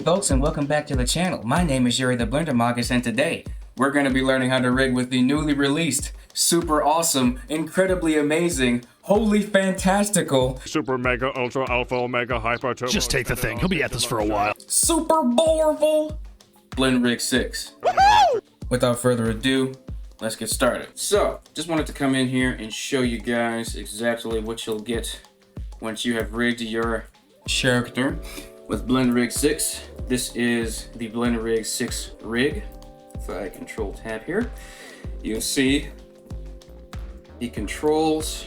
folks, and welcome back to the channel. My name is Yuri the Blender Marcus, and today we're going to be learning how to rig with the newly released, super awesome, incredibly amazing, wholly fantastical, Super Mega Ultra Alpha Omega Hyper Turbo. Just take the thing. He'll be at this for a while. super powerful BlenRig 6. Woohoo! Without further ado, let's get started. So, just wanted to come in here and show you guys exactly what you'll get once you have rigged your character with BlenRig 6. This is the BlenRig 6 rig. If I control tab here, you'll see the controls.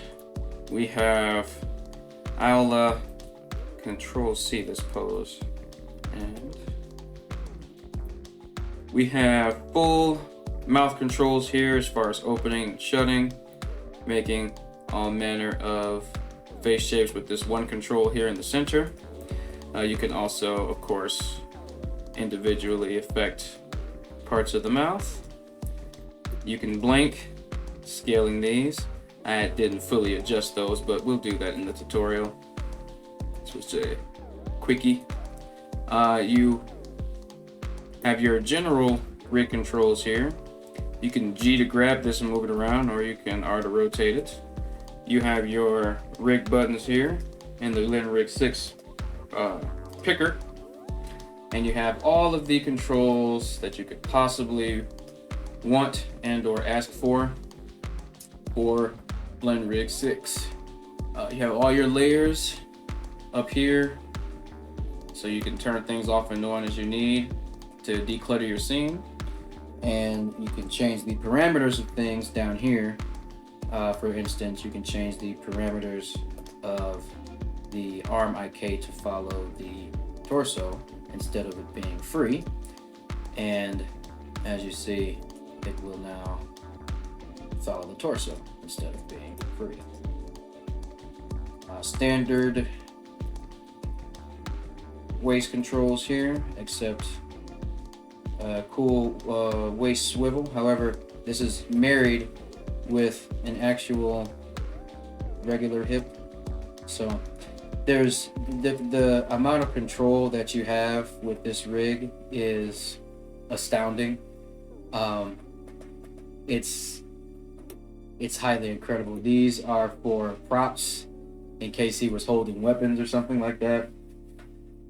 We have, I'll control C this pose, and we have full mouth controls here as far as opening and shutting, making all manner of face shapes with this one control here in the center. You can also, of course, individually affect parts of the mouth. You can blink, scaling these. I didn't fully adjust those, but we'll do that in the tutorial. This was a quickie. You have your general rig controls here. You can G to grab this and move it around, or you can R to rotate it. You have your rig buttons here in the BlenRig 6 picker, and you have all of the controls that you could possibly want and or ask for BlenRig 6. You have all your layers up here, so you can turn things off and on as you need to declutter your scene, and you can change the parameters of things down here. For instance, you can change the parameters of the arm IK to follow the torso instead of it being free, and as you see, it will now follow the torso instead of being free. Standard waist controls here, except cool waist swivel. However, this is married with an actual regular hip, so there's the amount of control that you have with this rig is astounding. It's highly incredible. These are for props in case he was holding weapons or something like that.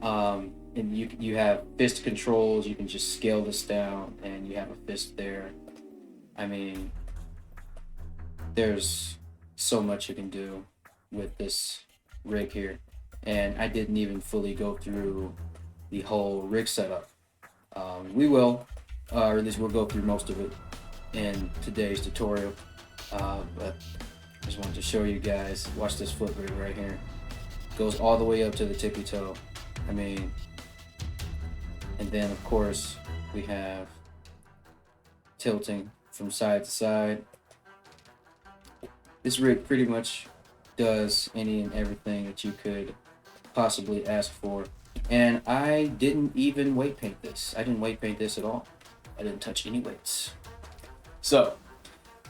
And you have fist controls. You can just scale this down and you have a fist there. I mean, there's so much you can do with this rig here, and I didn't even fully go through the whole rig setup. We will, or at least we'll go through most of it in today's tutorial, but I just wanted to show you guys. Watch this foot rig right here. Goes all the way up to the tippy toe. I mean, and then of course we have tilting from side to side. This rig pretty much does any and everything that you could possibly ask for, and I didn't even weight paint this. I didn't weight paint this at all. I didn't touch any weights. So,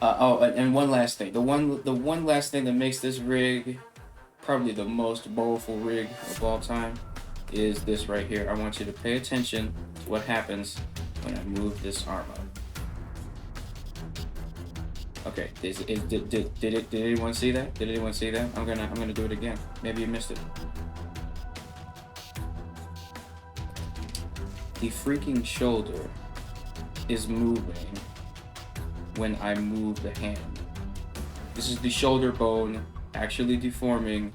and one last thing. The one last thing that makes this rig probably the most bowlful rig of all time is this right here. I want you to pay attention to what happens when I move this arm up. Okay, did anyone see that? Did anyone see that? I'm gonna do it again. Maybe you missed it. The freaking shoulder is moving when I move the hand. This is the shoulder bone actually deforming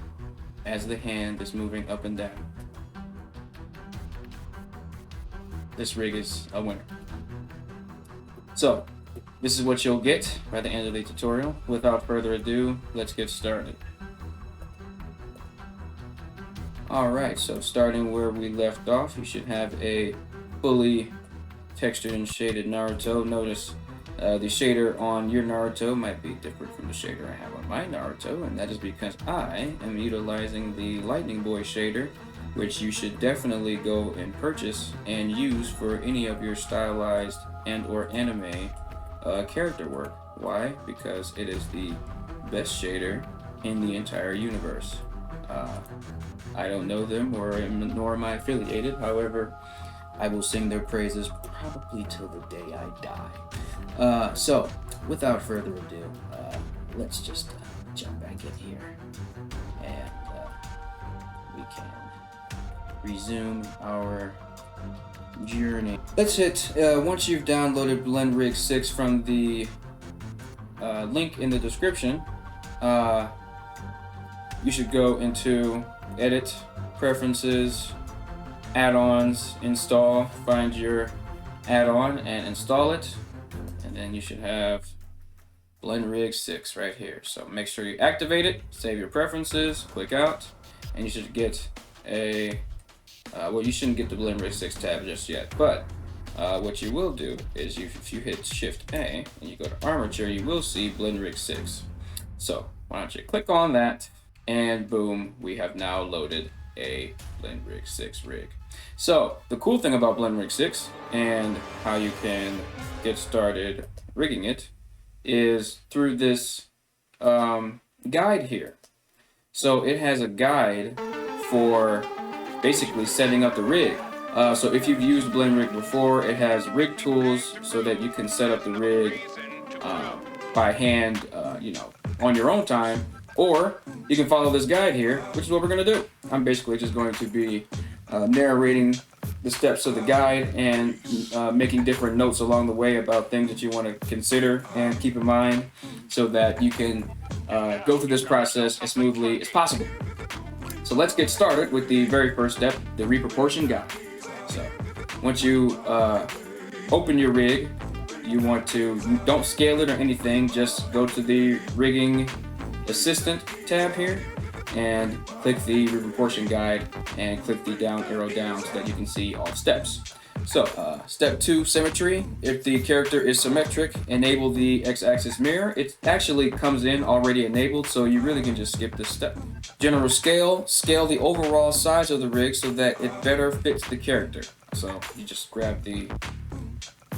as the hand is moving up and down. This rig is a winner. So, this is what you'll get by the end of the tutorial. Without further ado, let's get started. Alright, so starting where we left off, you should have a fully textured and shaded Naruto. Notice the shader on your Naruto might be different from the shader I have on my Naruto, and that is because I am utilizing the Lightning Boy shader, which you should definitely go and purchase and use for any of your stylized and or anime character work. Why? Because it is the best shader in the entire universe. I don't know them nor am I affiliated. However, I will sing their praises probably till the day I die. So, without further ado, let's just jump back in here, and we can resume our journey. That's it. Once you've downloaded BlenRig 6 from the link in the description, you should go into Edit, Preferences, Add-ons, Install, find your add-on and install it, and then you should have BlenRig 6 right here. So make sure you activate it, save your preferences, click out, and you should get a well, you shouldn't get the BlenRig 6 tab just yet, but what you will do is if you hit Shift A and you go to Armature, you will see BlenRig 6. So why don't you click on that, and boom, we have now loaded a BlenRig 6 rig. So the cool thing about BlenRig 6 and how you can get started rigging it is through this guide here. So it has a guide for basically setting up the rig. So if you've used BlenRig before, it has rig tools so that you can set up the rig by hand, on your own time, or you can follow this guide here, which is what we're going to do. I'm basically just going to be narrating the steps of the guide and making different notes along the way about things that you want to consider and keep in mind so that you can go through this process as smoothly as possible. So let's get started with the very first step, the reproportion guide. So once you open your rig, you don't scale it or anything, just go to the rigging assistant tab here and click the reproportion guide and click the down arrow down so that you can see all steps. So step 2, symmetry. If the character is symmetric, enable the x-axis mirror. It actually comes in already enabled, so you really can just skip this step. General scale the overall size of the rig so that it better fits the character. So you just grab the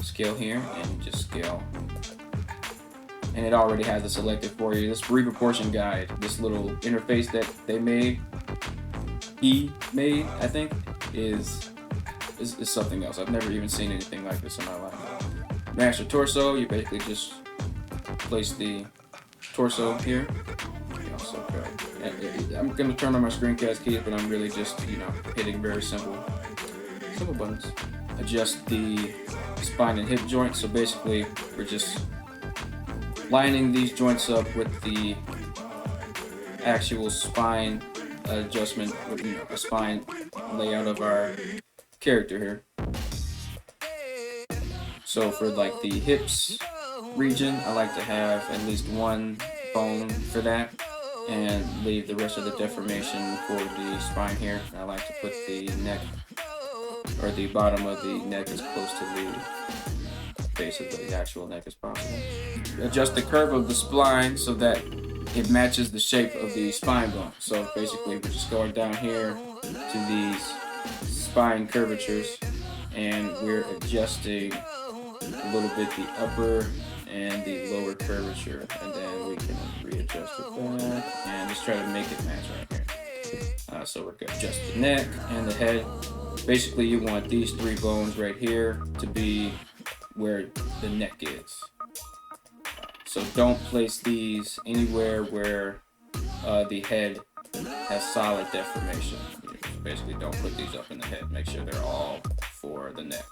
scale here and just scale. And it already has it selected for you. This reproportion guide, this little interface that he made, I think, is something else. I've never even seen anything like this in my life. Master torso, you basically just place the torso here. So I'm gonna turn on my screencast keys, but I'm really just hitting very simple buttons. Adjust the spine and hip joints. So basically, we're just lining these joints up with the actual spine adjustment, a spine layout of our character here. So for like the hips region, I like to have at least one bone for that and leave the rest of the deformation for the spine here. I like to put the neck or the bottom of the neck as close to the base of the actual neck as possible. Adjust the curve of the spine so that it matches the shape of the spine bone. So basically we're just going down here to these spine curvatures and we're adjusting a little bit the upper and the lower curvature, and then we can readjust it back and just try to make it match right here. So we're going to adjust the neck and the head. Basically you want these 3 bones right here to be where the neck is. So don't place these anywhere where the head has solid deformation. Basically don't put these up in the head. Make sure they're all for the neck.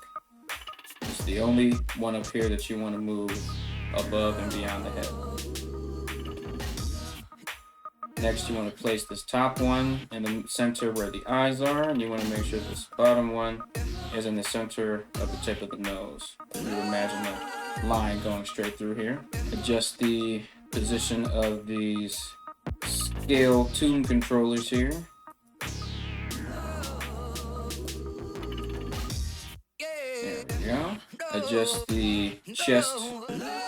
It's the only one up here that you want to move above and beyond the head. Next you want to place this top one in the center where the eyes are, and you want to make sure this bottom one is in the center of the tip of the nose. You imagine a line going straight through here. Adjust the position of these scale tune controllers here. There we go. Adjust the chest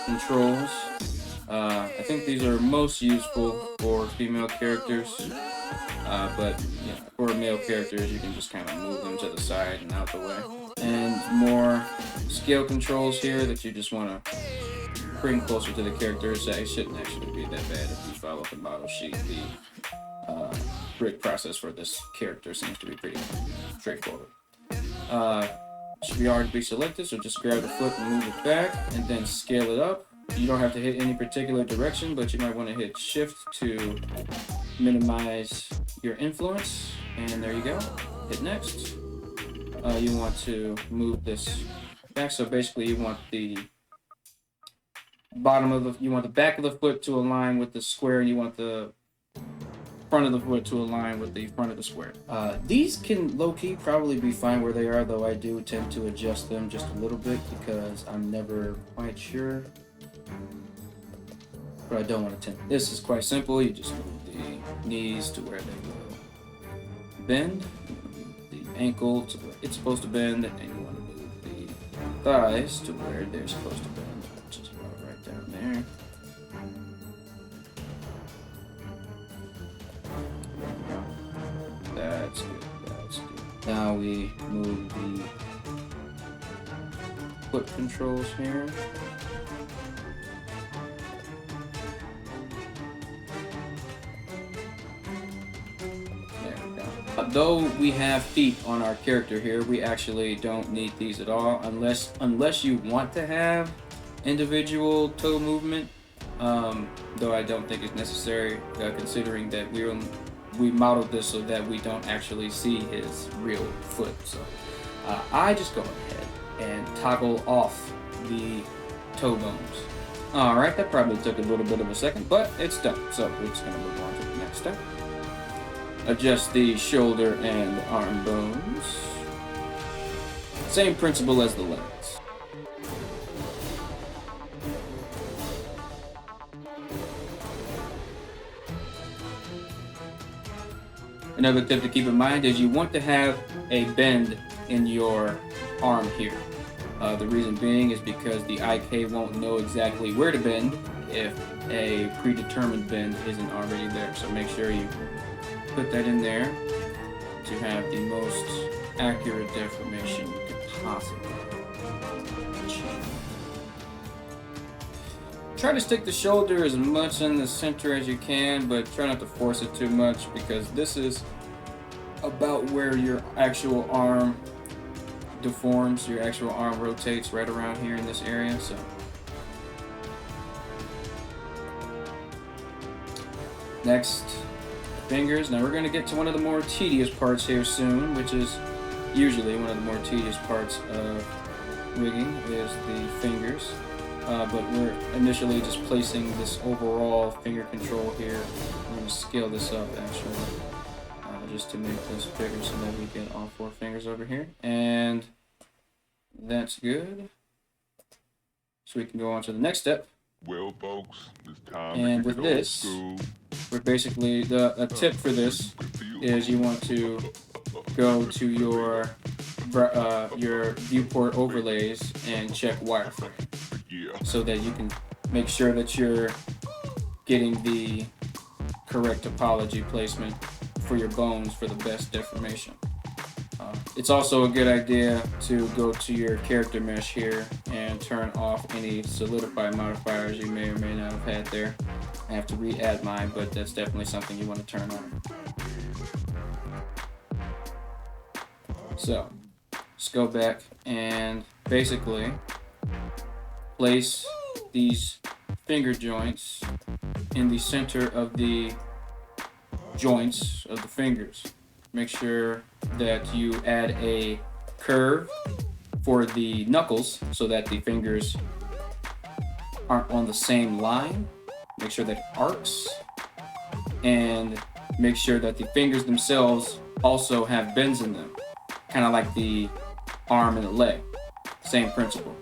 controls. I think these are most useful for female characters, but for male characters you can just kind of move them to the side and out the way. And more scale controls here that you just want to bring closer to the characters. It shouldn't actually be that bad if you follow the model sheet. The rig process for this character seems to be pretty straightforward. should be hard to be selected, so just grab the foot and move it back, and then scale it up. You don't have to hit any particular direction, but you might want to hit shift to minimize your influence, and there you go. Hit next. You want to move this back, so basically you want the back of the foot to align with the square, and you want the front of the foot to align with the front of the square. These can low-key probably be fine where they are, though I do tend to adjust them just a little bit because I'm never quite sure. But I don't want to tend. This is quite simple. You just move the knees to where they will bend, the ankle to where it's supposed to bend, and you want to move the thighs to where they're supposed to bend, which is about right down there. That's good, that's good. Now we move the foot controls here. There we go. Though we have feet on our character here, we actually don't need these at all unless you want to have individual toe movement. Though I don't think it's necessary, considering that we modeled this so that we don't actually see his real foot. So I just go ahead and toggle off the toe bones. Alright, that probably took a little bit of a second, but it's done. So we're just going to move on to the next step. Adjust the shoulder and arm bones. Same principle as the legs. Another tip to keep in mind is you want to have a bend in your arm here. The reason being is because the IK won't know exactly where to bend if a predetermined bend isn't already there. So make sure you put that in there to have the most accurate deformation you could possibly achieve. Try to stick the shoulder as much in the center as you can, but try not to force it too much because this is about where your actual arm deforms, your actual arm rotates right around here in this area. So next, fingers. Now we're going to get to one of the more tedious parts here soon, which is usually one of the more tedious parts of rigging is the fingers. But we're initially just placing this overall finger control here. I'm going to scale this up actually, just to make this bigger so that we get all 4 fingers over here. And that's good. So we can go on to the next step. Well, folks, it's time And to with keep it old this, school. we're basically, a tip for this is you want to go to your viewport overlays and check wireframe, so that you can make sure that you're getting the correct topology placement for your bones for the best deformation. It's also a good idea to go to your character mesh here and turn off any solidify modifiers you may or may not have had there. I have to re-add mine, but that's definitely something you want to turn on. So, let's go back and basically place these finger joints in the center of the joints of the fingers. Make sure that you add a curve for the knuckles so that the fingers aren't on the same line. Make sure that it arcs, and make sure that the fingers themselves also have bends in them, kind of like the arm and the leg. Same principle.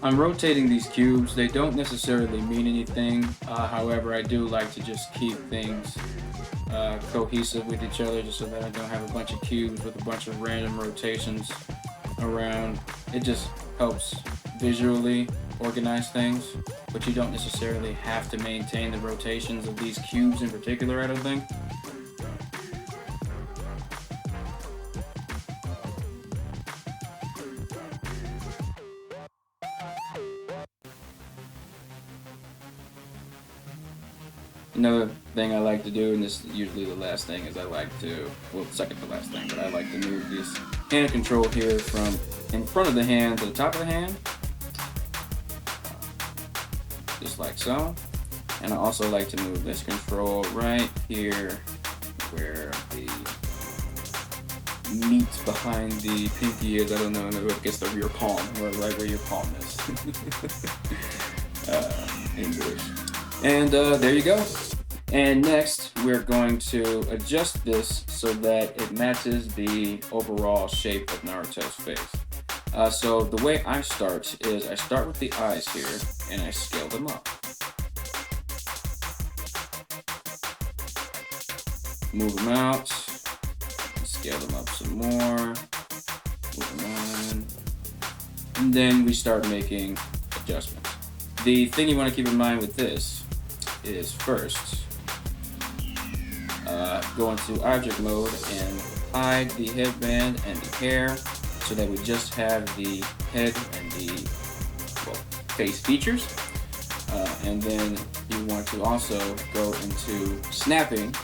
I'm rotating these cubes. They don't necessarily mean anything. However, I do like to just keep things cohesive with each other, just so that I don't have a bunch of cubes with a bunch of random rotations around. It just helps visually organize things, but you don't necessarily have to maintain the rotations of these cubes in particular, I don't think. Another thing I like to do, and this is usually the last thing, is I like to, well, second to last thing, but I like to move this hand control here from in front of the hand to the top of the hand, just like so. And I also like to move this control right here where the meat behind the pinky is. I don't know, I guess the rear palm, right where your palm is. English. And there you go. And next, we're going to adjust this so that it matches the overall shape of Naruto's face. So the way I start is I start with the eyes here, and I scale them up. Move them out, scale them up some more, move them on, and then we start making adjustments. The thing you want to keep in mind with this is first, go into object mode and hide the headband and the hair so that we just have the head and the face features. And then you want to also go into snapping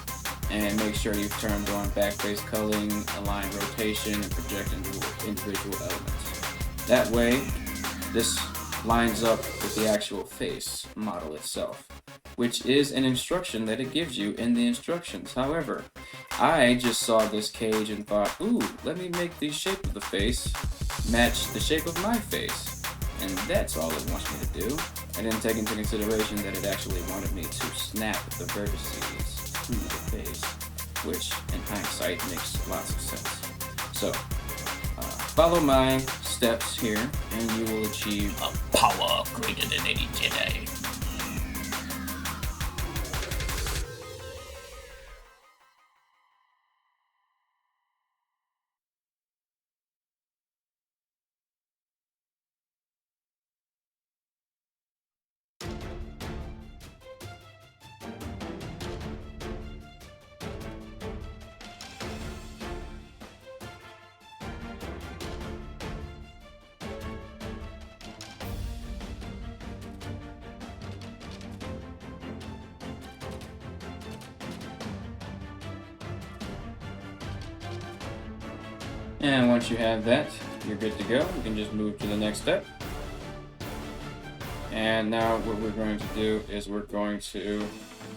and make sure you've turned on backface culling, align rotation, and project individual elements. That way, this lines up with the actual face model itself, which is an instruction that it gives you in the instructions. However, I just saw this cage and thought, ooh, let me make the shape of the face match the shape of my face. And that's all it wants me to do. I didn't take into consideration that it actually wanted me to snap the vertices to the face, which in hindsight makes lots of sense. So, follow my steps here and you will achieve A power greater than any Jedi. And once you have that, you're good to go. You can just move to the next step. And now what we're going to do is we're going to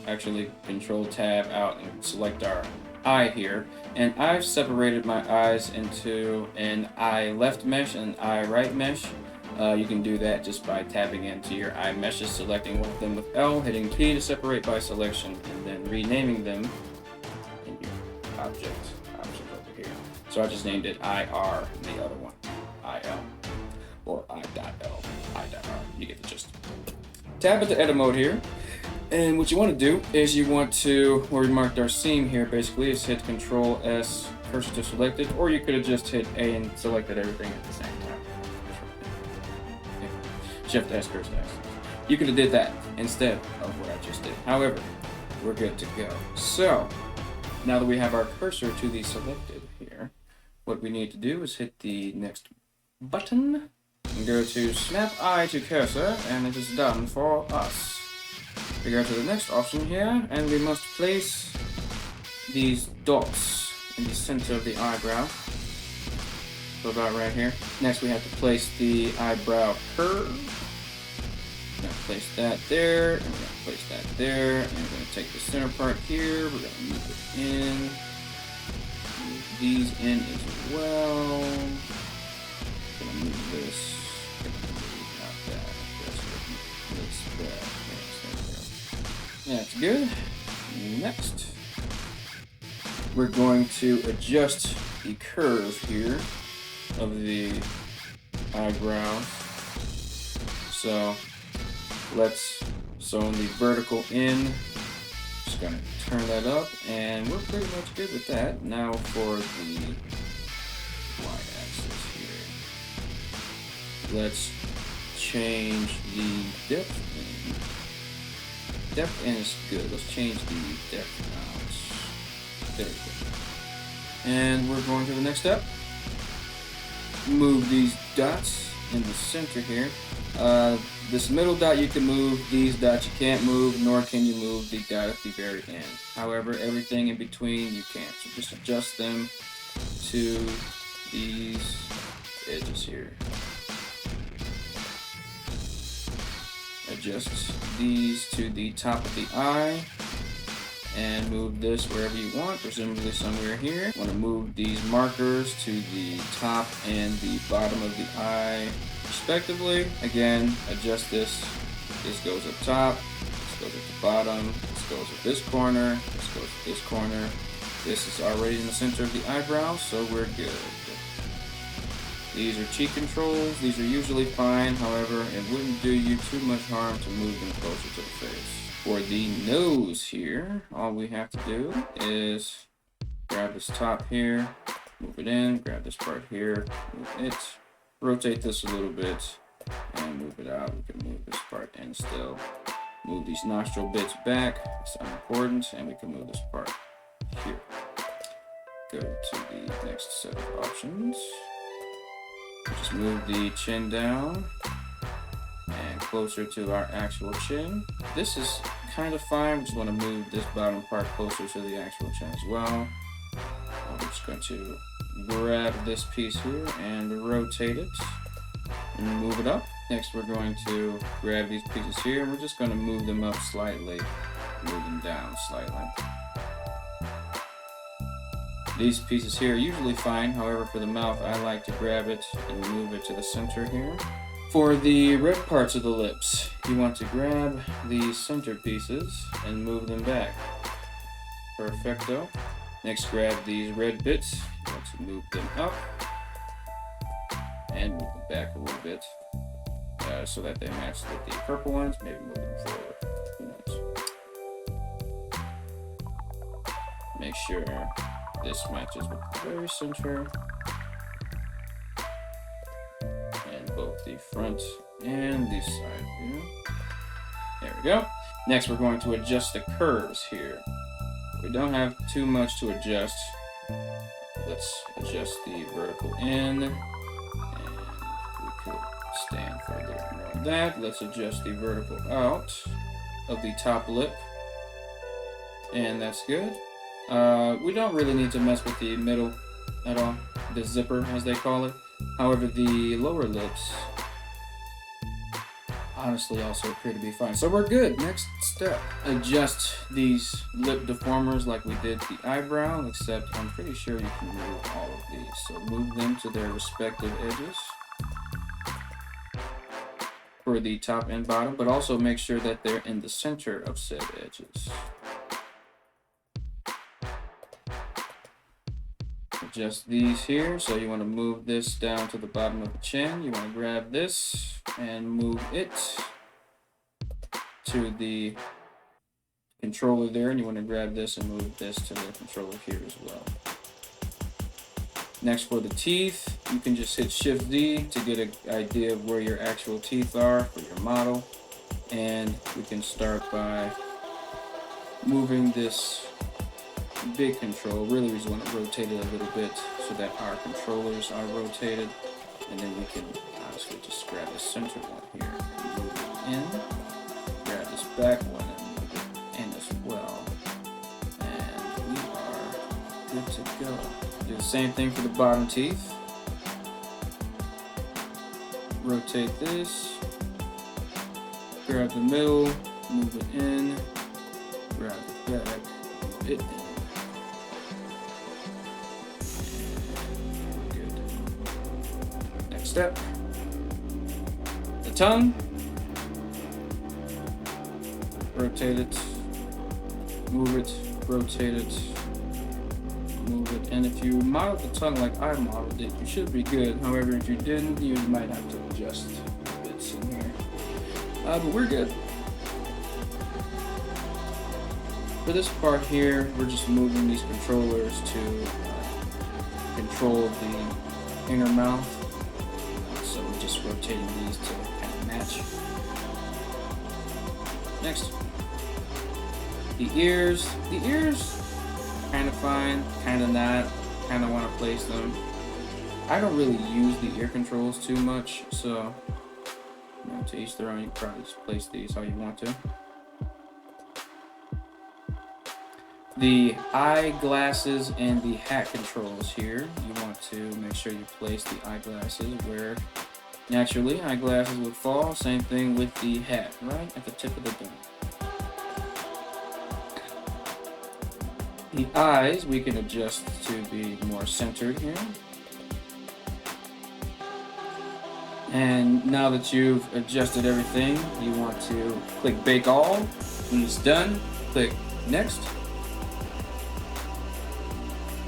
actually control tab out and select our eye here. And I've separated my eyes into an eye left mesh and an eye right mesh. You can do that just by tapping into your eye meshes, selecting one of them with L, hitting P to separate by selection, and then renaming them in your object option over here. So I just named it IR and the other one IL, or I.L, I.R. You get the gist. Tab into edit mode here, and what you want to do is you want to, where we marked our seam here, basically is hit Control S, cursor to selected, or you could have just hit A and selected everything at the same time. Shift S, cursor S. You could have did that instead of what I just did. However, we're good to go. So now that we have our cursor to the selected here, what we need to do is hit the next button and go to snap eye to cursor, and it is done for us. We go to the next option here, and we must place these dots in the center of the eyebrow. So about right here. Next we have to place the eyebrow curve. We're going to place that there, and we're going to place that there, and we're going to take the center part here, we're going to move it in, move these in as well. Going to move this, not that, that's good. Next, we're going to adjust the curve here of the eyebrow. So on the vertical in, just gonna turn that up, and we're pretty much good with that. Now for the y-axis here, let's change the depth in. Depth in is good. Let's change the depth out. There we go. And we're going to the next step. Move these dots in the center here. This middle dot you can move, these dots you can't move, nor can you move the dot at the very end. However, everything in between you can. So just adjust them to these edges here. Adjust these to the top of the eye and move this wherever you want, presumably somewhere here. Want to move these markers to the top and the bottom of the eye respectively. Again, adjust this. This goes up top, this goes at the bottom, this goes at this corner, this goes at this corner. This is already in the center of the eyebrow, so we're good. These are cheek controls. These are usually fine. However, it wouldn't do you too much harm to move them closer to the face. For the nose here, all we have to do is grab this top here, move it in, grab this part here, move it, rotate this a little bit, and move it out. We can move this part in still. Move these nostril bits back. It's unimportant, and we can move this part here. Go to the next set of options. Just move the chin down and closer to our actual chin. This is kind of fine. We just want to move this bottom part closer to the actual chin as well. I'm just going to grab this piece here and rotate it and move it up. Next, we're going to grab these pieces here. We're just going to move them up slightly, move them down slightly. These pieces here are usually fine. However, for the mouth, I like to grab it and move it to the center here. For the red parts of the lips, you want to grab these center pieces and move them back. Perfecto. Next, grab these red bits. You want to move them up and move them back a little bit so that they match with the purple ones. Maybe move them forward. Who knows? Make sure this matches with the very center. And both the front and the side view. There we go. Next, we're going to adjust the curves here. We don't have too much to adjust. Let's adjust the vertical in, and we could stand for a little more of that. Let's adjust the vertical out of the top lip, and that's good. We don't really need to mess with the middle at all, the zipper as they call it. However, the lower lips honestly also appear to be fine. So we're good. Next step, adjust these lip deformers like we did the eyebrow, except I'm pretty sure you can move all of these. So move them to their respective edges for the top and bottom, but also make sure that they're in the center of said edges. Adjust these here. So you want to move this down to the bottom of the chin. You want to grab this and move it to the controller there, and you want to grab this and move this to the controller here as well. Next, for the teeth, you can just hit Shift D to get an idea of where your actual teeth are for your model, and we can start by moving this big control. Really, we just want to rotate it a little bit so that our controllers are rotated, and then we can honestly just grab the center one here and move it in, grab this back one and move it in as well, and we are good to go. Do the same thing for the bottom teeth. Rotate this, grab the middle, move it in, grab the back, move it in. Step. The tongue, rotate it, move it, rotate it, move it, and if you modeled the tongue like I modeled it, you should be good. However, if you didn't, you might have to adjust bits in here. But we're good. For this part here, we're just moving these controllers to control the inner mouth. So we're just rotating these to kind of match. Next. The ears, kind of fine, kind of not, kind of want to place them. I don't really use the ear controls too much, so to each their own. You can probably just place these how you want to. The eyeglasses and the hat controls here, you want to make sure you place the eyeglasses where naturally eyeglasses would fall. Same thing with the hat, right at the tip of the dome. The eyes we can adjust to be more centered here. And now that you've adjusted everything, you want to click Bake All. When it's done, click Next.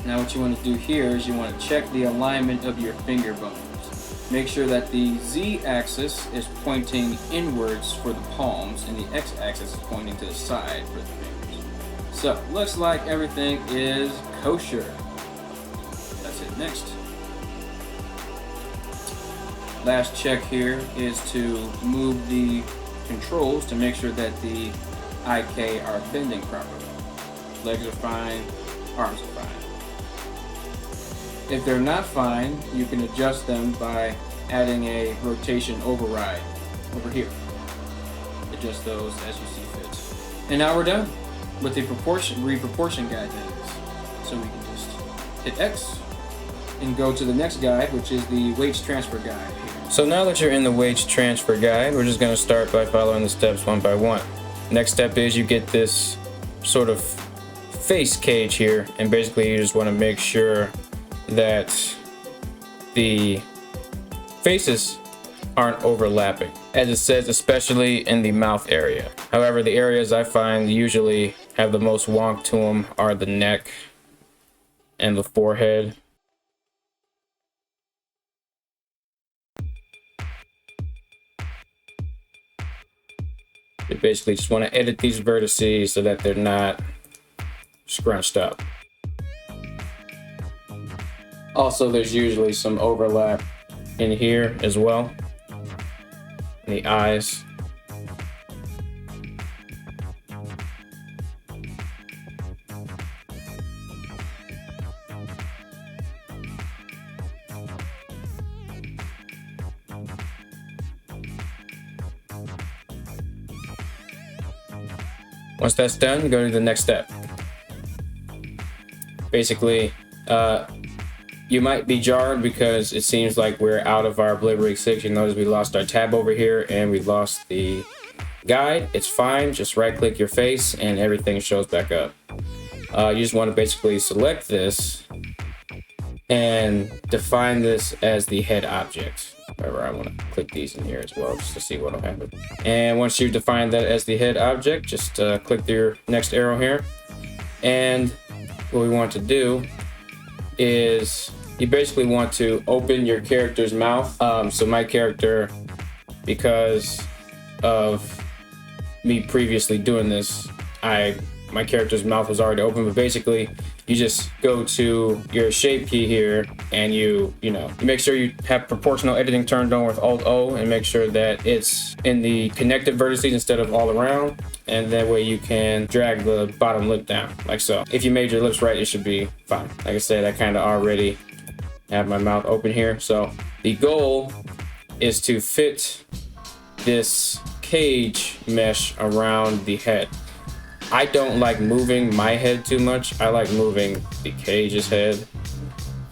Now what you want to do here is you want to check the alignment of your finger bones. Make sure that the Z-axis is pointing inwards for the palms and the X-axis is pointing to the side for the fingers. So, looks like everything is kosher. That's it. Next. Last check here is to move the controls to make sure that the IK are bending properly. Legs are fine, arms are fine. If they're not fine, you can adjust them by adding a rotation override over here. Adjust those as you see fit. And now we're done with the reproportion guide that is. So we can just hit X and go to the next guide, which is the weights transfer guide here. So now that you're in the weights transfer guide, we're just going to start by following the steps one by one. Next step is you get this sort of face cage here, and basically you just want to make sure that the faces aren't overlapping, as it says, especially in the mouth area. However, the areas I find usually have the most wonk to them are the neck and the forehead. You basically just want to edit these vertices so that they're not scrunched up. Also, there's usually some overlap in here as well, in the eyes. Once that's done, you go to the next step. Basically, you might be jarred because it seems like we're out of our BlenRig 6. You notice we lost our tab over here and we lost the guide. It's fine, just right click your face and everything shows back up. You just want to basically select this and define this as the head object. However, I want to click these in here as well just to see what will happen. And once you've defined that as the head object, just click your next arrow here. And what we want to do is you basically want to open your character's mouth. So my character, because of me previously doing this, my character's mouth was already open, but basically you just go to your shape key here and you make sure you have proportional editing turned on with Alt-O and make sure that it's in the connected vertices instead of all around, and that way you can drag the bottom lip down like so. If you made your lips right, it should be fine. Like I said, I kind of already have my mouth open here. So the goal is to fit this cage mesh around the head. I don't like moving my head too much. I like moving the cage's head.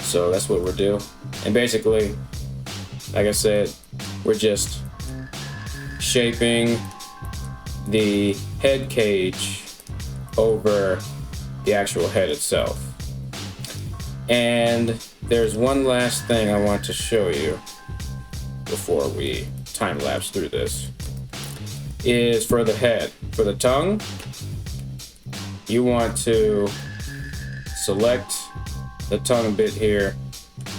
So that's what we'll do. And basically, like I said, we're just shaping the head cage over the actual head itself. And there's one last thing I want to show you before we time lapse through this. Is for the head. For the tongue, you want to select the tongue bit here,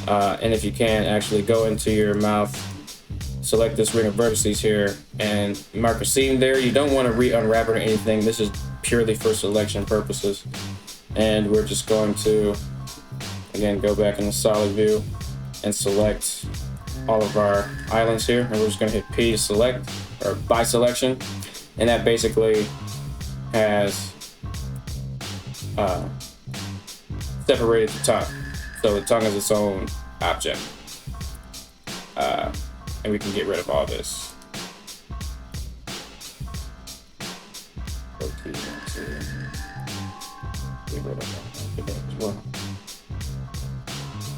and if you can, actually go into your mouth, select this ring of vertices here, and mark a seam there. You don't want to re-unwrap it or anything. This is purely for selection purposes. And we're just going to, again, go back in the solid view and select all of our islands here, and we're just going to hit P to select, or by selection, and that basically has separated the tongue. So the tongue is its own object, and we can get rid of all this. Get rid of that as well.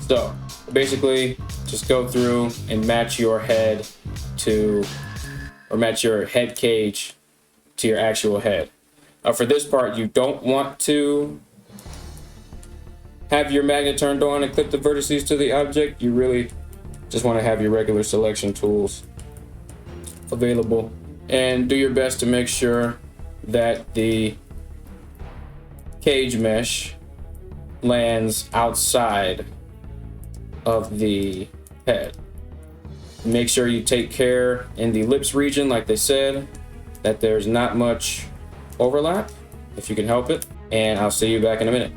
So basically, just go through and match your head to, or match your head cage to your actual head. For this part, you don't want to have your magnet turned on and clip the vertices to the object. You really just want to have your regular selection tools available, and do your best to make sure that the cage mesh lands outside of the head. Make sure you take care in the lips region, like they said, that there's not much overlap, if you can help it, and I'll see you back in a minute.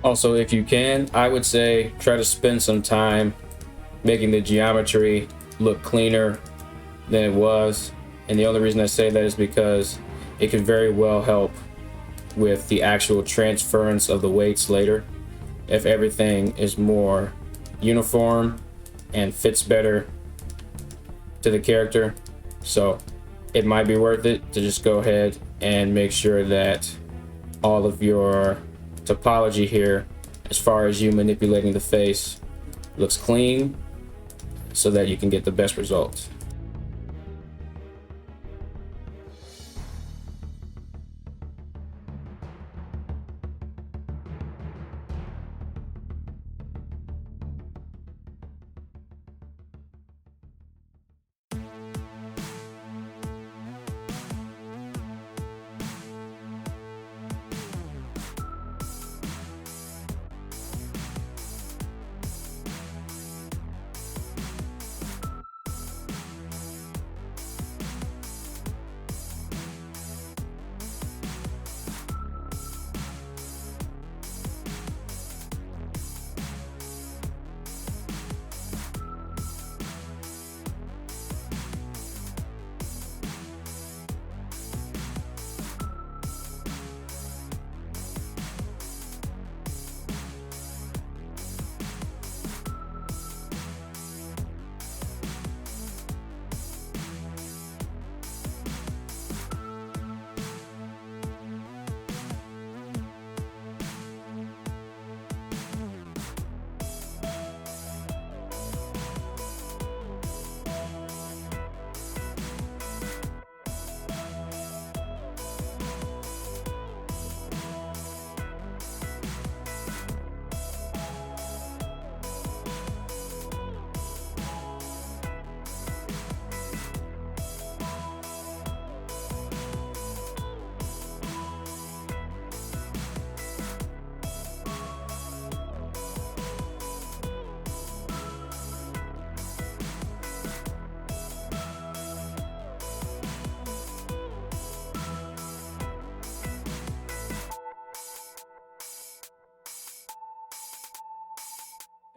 Also, if you can, I would say try to spend some time making the geometry look cleaner than it was. And the only reason I say that is because it could very well help with the actual transference of the weights later if everything is more uniform and fits better to the character. So it might be worth it to just go ahead and make sure that all of your topology here, as far as you manipulating the face, looks clean so that you can get the best results.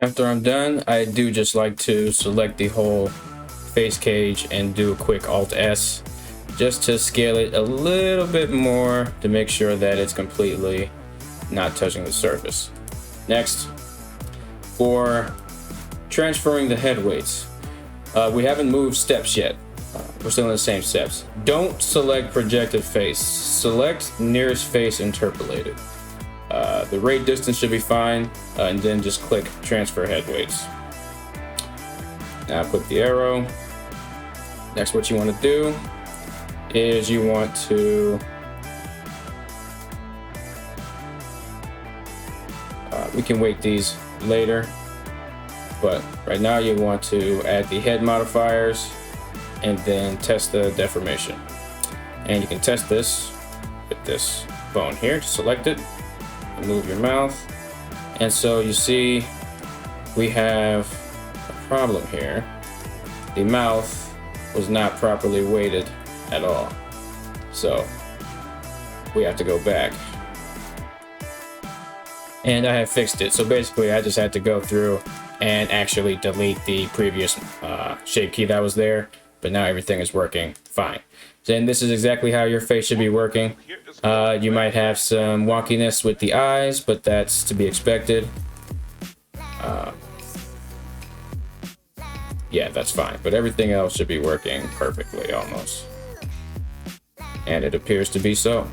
After I'm done, I do just like to select the whole face cage and do a quick Alt S just to scale it a little bit more to make sure that it's completely not touching the surface. Next, for transferring the head weights, we haven't moved steps yet. We're still in the same steps. Don't select projected face. Select nearest face interpolated. The rate distance should be fine, and then just click transfer head weights. Now click the arrow. Next, what you want to do is you want to we can weight these later, but right now you want to add the head modifiers and then test the deformation. And you can test this with this bone here. Select it, move your mouth, and so you see we have a problem here. The mouth was not properly weighted at all. So we have to go back. And I have fixed it. So basically I just had to go through and actually delete the previous shape key that was there. But now everything is working fine. Then this is exactly how your face should be working. You might have some wonkiness with the eyes, but that's to be expected. Yeah, that's fine. But everything else should be working perfectly almost. And it appears to be so.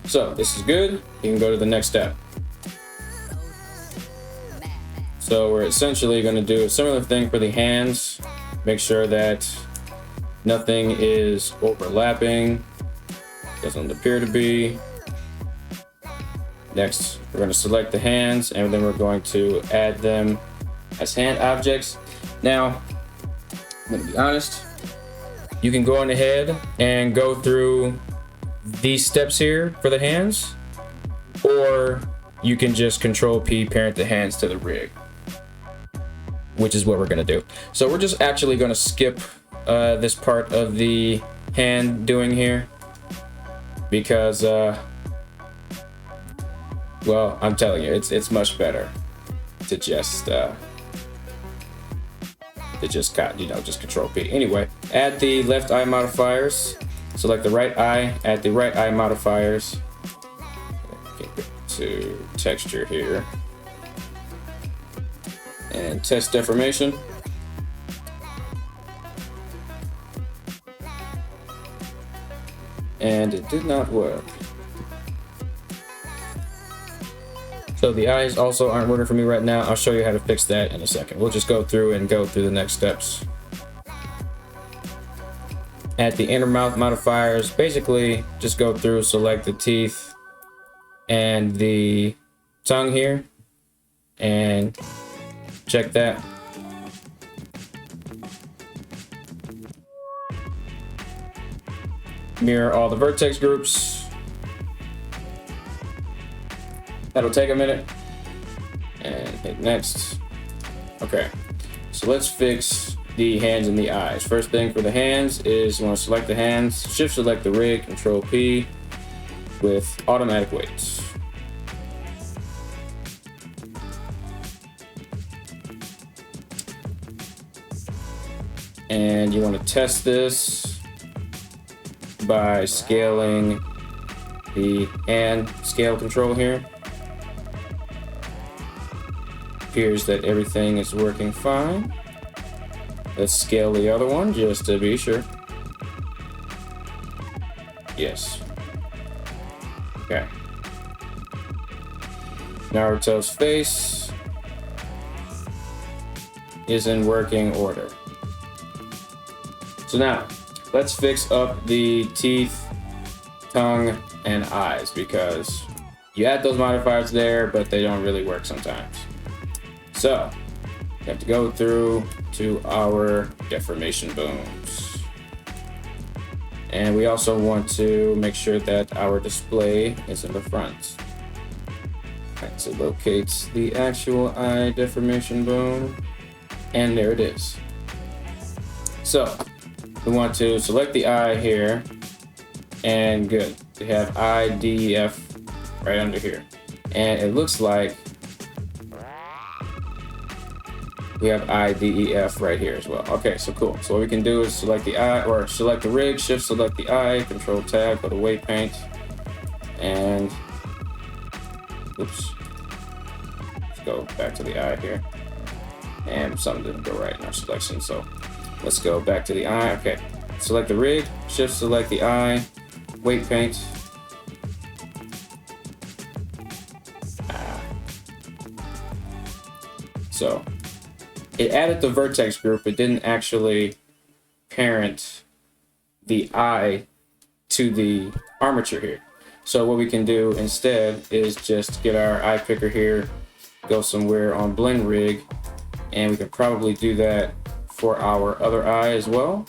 So this is good. You can go to the next step. So we're essentially going to do a similar thing for the hands. Make sure that nothing is overlapping. Doesn't appear to be. Next, we're going to select the hands, and then we're going to add them as hand objects. Now, I'm going to be honest. You can go on ahead and go through these steps here for the hands, or you can just Control P parent the hands to the rig, which is what we're going to do. So we're just actually going to skip this part of the hand doing here because well, I'm telling you, it's much better to just just Control P. Anyway, add the left eye modifiers. Select the right eye. Add the right eye modifiers. Get to texture here and test deformation. And it did not work. So the eyes also aren't working for me right now. I'll show you how to fix that in a second. We'll just go through the next steps. At the inner mouth modifiers, basically just go through, select the teeth and the tongue here and check that. Mirror all the vertex groups. That'll take a minute. And hit next. Okay, so let's fix the hands and the eyes. First thing for the hands is you want to select the hands, shift select the rig, Control P with automatic weights. And you want to test this by scaling the hand scale control here. Appears that everything is working fine. Let's scale the other one just to be sure. Yes. Okay. Naruto's face is in working order. So now, let's fix up the teeth, tongue, and eyes because you add those modifiers there, but they don't really work sometimes. So, we have to go through to our deformation booms. And we also want to make sure that our display is in the front. Alright, so locate the actual eye deformation boom. And there it is. So, we want to select the eye here. And good. We have I, D, F right under here. And it looks like we have I, D, E, F right here as well. Okay, so cool. So what we can do is select the eye, or select the rig, shift select the eye, Control Tab, go to weight paint, and oops. Let's go back to the eye here. And something didn't go right in our selection, so let's go back to the eye. Okay, select the rig, shift select the eye, weight paint. So it added the vertex group, it didn't actually parent the eye to the armature here. So what we can do instead is just get our eye picker here, go somewhere on BlenRig, and we can probably do that for our other eye as well.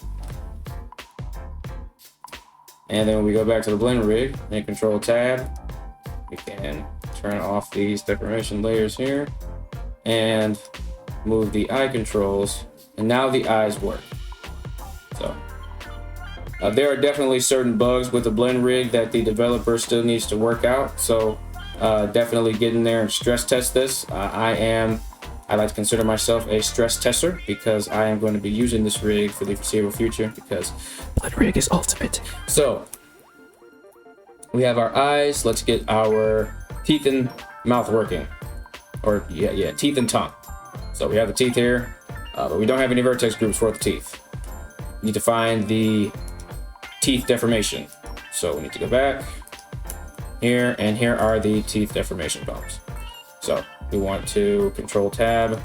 And then when we go back to the BlenRig and Control Tab, we can turn off these deformation layers here and move the eye controls, and now the eyes work. So there are definitely certain bugs with the BlenRig that the developer still needs to work out. So definitely get in there and stress test this. I like to consider myself a stress tester because I am going to be using this rig for the foreseeable future because BlenRig is ultimate. So we have our eyes. Let's get our teeth and mouth working, or yeah, teeth and tongue. So we have the teeth here, but we don't have any vertex groups for the teeth. We need to find the teeth deformation. So we need to go back here, and here are the teeth deformation bones. So we want to control tab,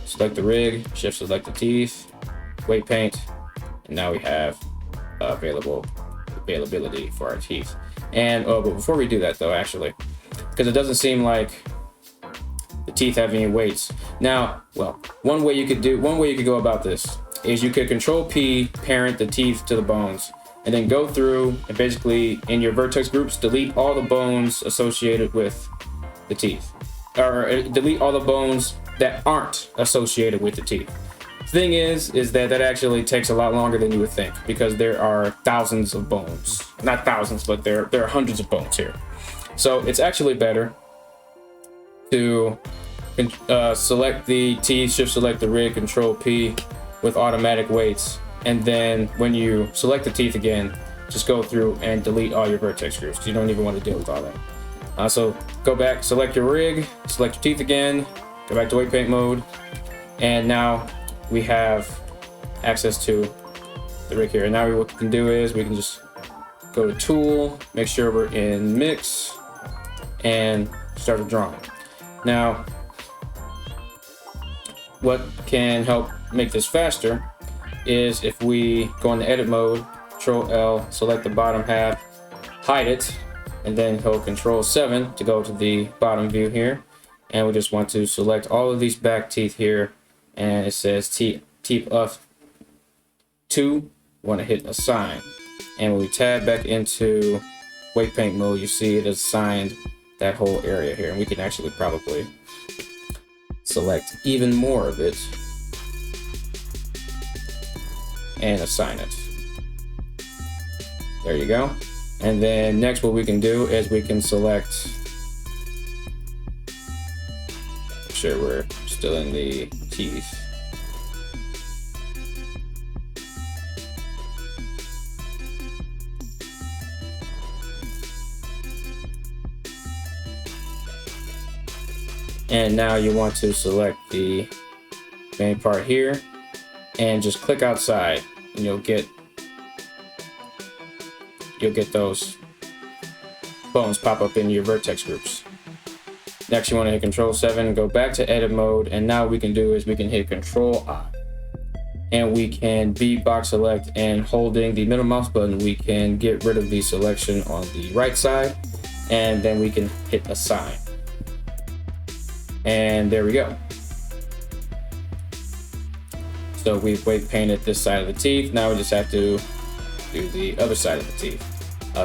select the rig, shift select the teeth, weight paint, and now we have availability for our teeth. And but before we do that though, actually, because it doesn't seem like the teeth have any weights. Now, well, one way you could go about this is you could control P, parent the teeth to the bones, and then go through and basically in your vertex groups delete all the bones associated with the teeth, or delete all the bones that aren't associated with the teeth. Thing is that actually takes a lot longer than you would think, because there are thousands of bones. Not thousands, but there are hundreds of bones here. So it's actually better to select the teeth, shift select the rig, control P with automatic weights, and then when you select the teeth again, just go through and delete all your vertex groups, because you don't even want to deal with all that. So go back, select your rig, select your teeth again, go back to weight paint mode, and now we have access to the rig here. And now what we can do is we can just go to tool, make sure we're in mix, and start a drawing. Now, what can help make this faster is if we go into edit mode, Control L, select the bottom half, hide it, and then hold Control 7 to go to the bottom view here. And we just want to select all of these back teeth here, and it says teeth up 2, want to hit assign. And when we tab back into weight paint mode, you see it assigned that whole area here, and we can actually probably select even more of it and assign it. There you go. And then next what we can do is we can select, make sure we're still in the teeth. And now you want to select the main part here and just click outside, and you'll get those bones pop up in your vertex groups. Next, you want to hit Control 7 and go back to edit mode, and now what we can do is we can hit Control I, and we can box select, and holding the middle mouse button we can get rid of the selection on the right side, and then we can hit assign. And there we go. So we've weight painted this side of the teeth. Now we just have to do the other side of the teeth.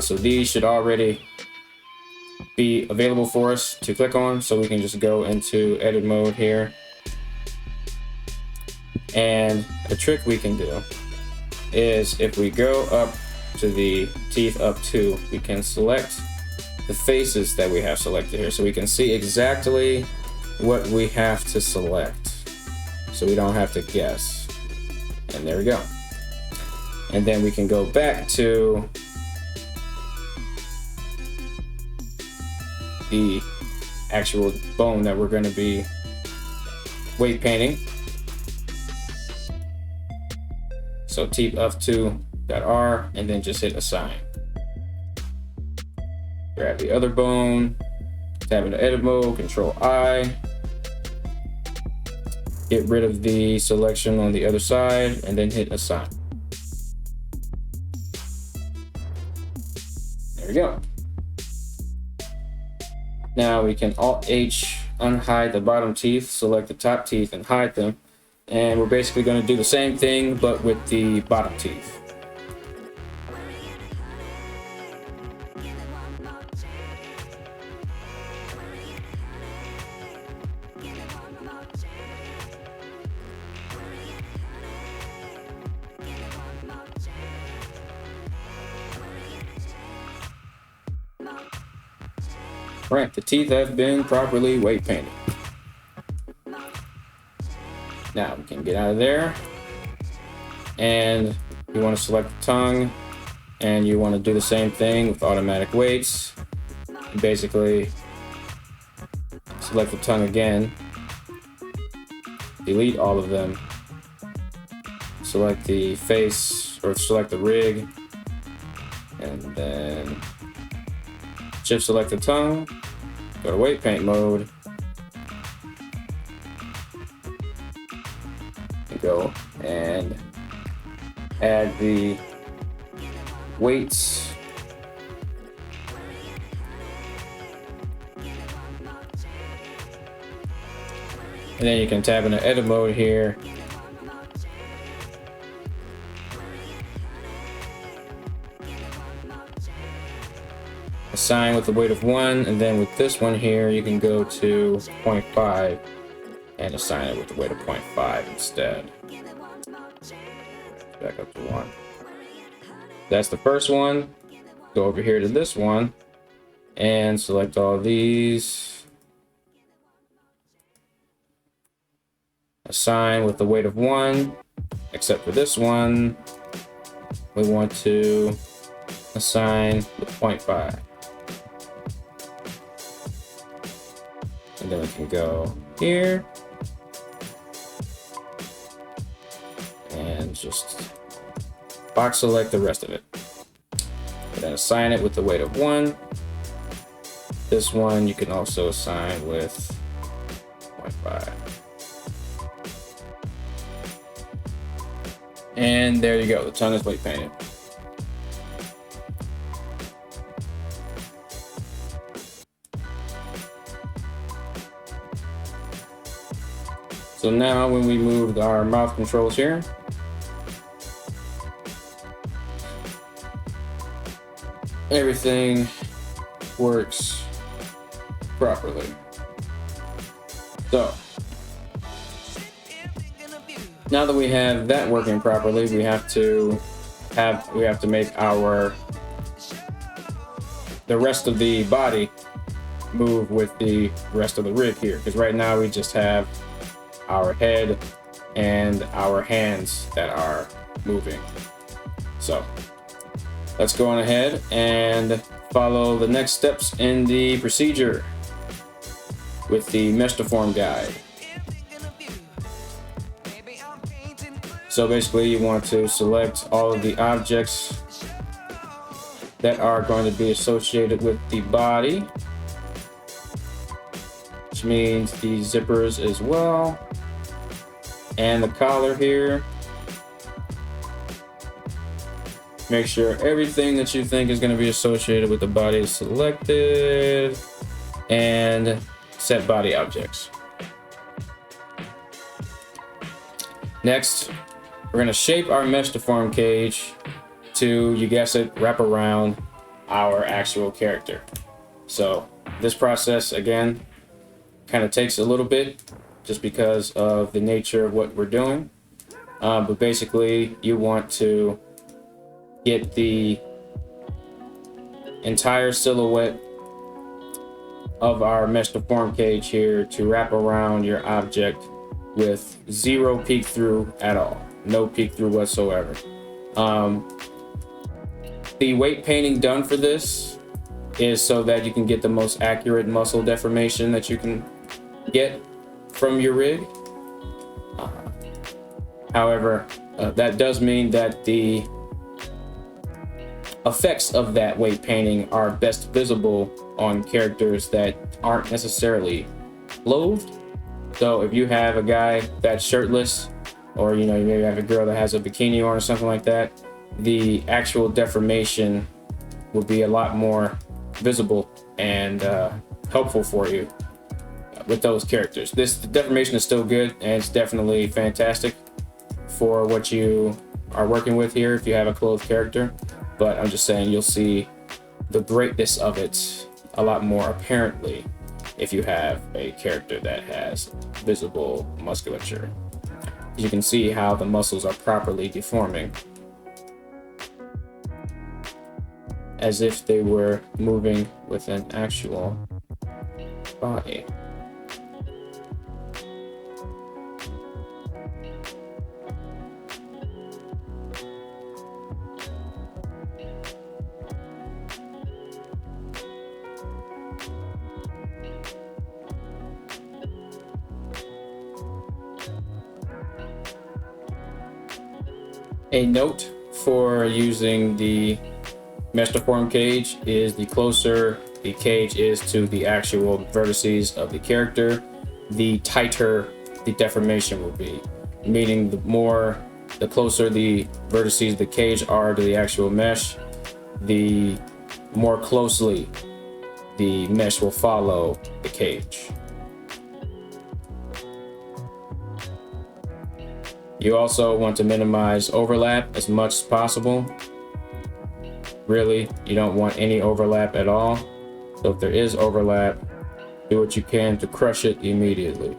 So these should already be available for us to click on. So we can just go into edit mode here. And a trick we can do is if we go up to the teeth up 2, we can select the faces that we have selected here. So we can see exactly what we have to select, so we don't have to guess. And there we go. And then we can go back to the actual bone that we're going to be weight painting. So teeth up 2.R, and then just hit assign. Grab the other bone, tab into edit mode, Control I. Get rid of the selection on the other side, and then hit assign. There we go. Now we can Alt-H, unhide the bottom teeth, select the top teeth and hide them. And we're basically going to do the same thing, but with the bottom teeth. Right, the teeth have been properly weight painted. Now we can get out of there. And you want to select the tongue, and you want to do the same thing with automatic weights. Basically, select the tongue again, delete all of them, select the face, or select the rig, and then shift select the tongue, go to weight paint mode, and go and add the weights. And then you can tab into edit mode here. Assign with the weight of 1, and then with this one here, you can go to 0.5 and assign it with the weight of 0.5 instead. Back up to 1. That's the first one. Go over here to this one and select all these. Assign with the weight of 1, except for this one, we want to assign with 0.5. And then we can go here and just box select the rest of it. And then assign it with the weight of 1. This one you can also assign with 0.5. And there you go, the tongue is weight painted. So now when we move our mouth controls here, everything works properly. So now that we have that working properly, we have to make the rest of the body move with the rest of the rig here, because right now we just have our head and our hands that are moving. So let's go on ahead and follow the next steps in the procedure with the mesh deform guide. So basically you want to select all of the objects that are going to be associated with the body, which means the zippers as well, and the collar here. Make sure everything that you think is going to be associated with the body is selected, and set body objects. Next, we're going to shape our mesh deform cage to, you guess it, wrap around our actual character. So this process, again, kind of takes a little bit just because of the nature of what we're doing. But basically, you want to get the entire silhouette of our mesh deform cage here to wrap around your object with zero peek through at all. No peek through whatsoever. The weight painting done for this is so that you can get the most accurate muscle deformation that you can get from your rig. However, that does mean that the effects of that weight painting are best visible on characters that aren't necessarily clothed. So if you have a guy that's shirtless, or you maybe have a girl that has a bikini on or something like that, the actual deformation will be a lot more visible and helpful for you with those characters. The deformation is still good, and it's definitely fantastic for what you are working with here if you have a clothed character. But I'm just saying, you'll see the greatness of it a lot more apparently if you have a character that has visible musculature. You can see how the muscles are properly deforming, as if they were moving with an actual body. A note for using the mesh deform cage is the closer the cage is to the actual vertices of the character, the tighter the deformation will be. Meaning the closer the vertices of the cage are to the actual mesh, the more closely the mesh will follow the cage. You also want to minimize overlap as much as possible. Really, you don't want any overlap at all. So if there is overlap, do what you can to crush it immediately.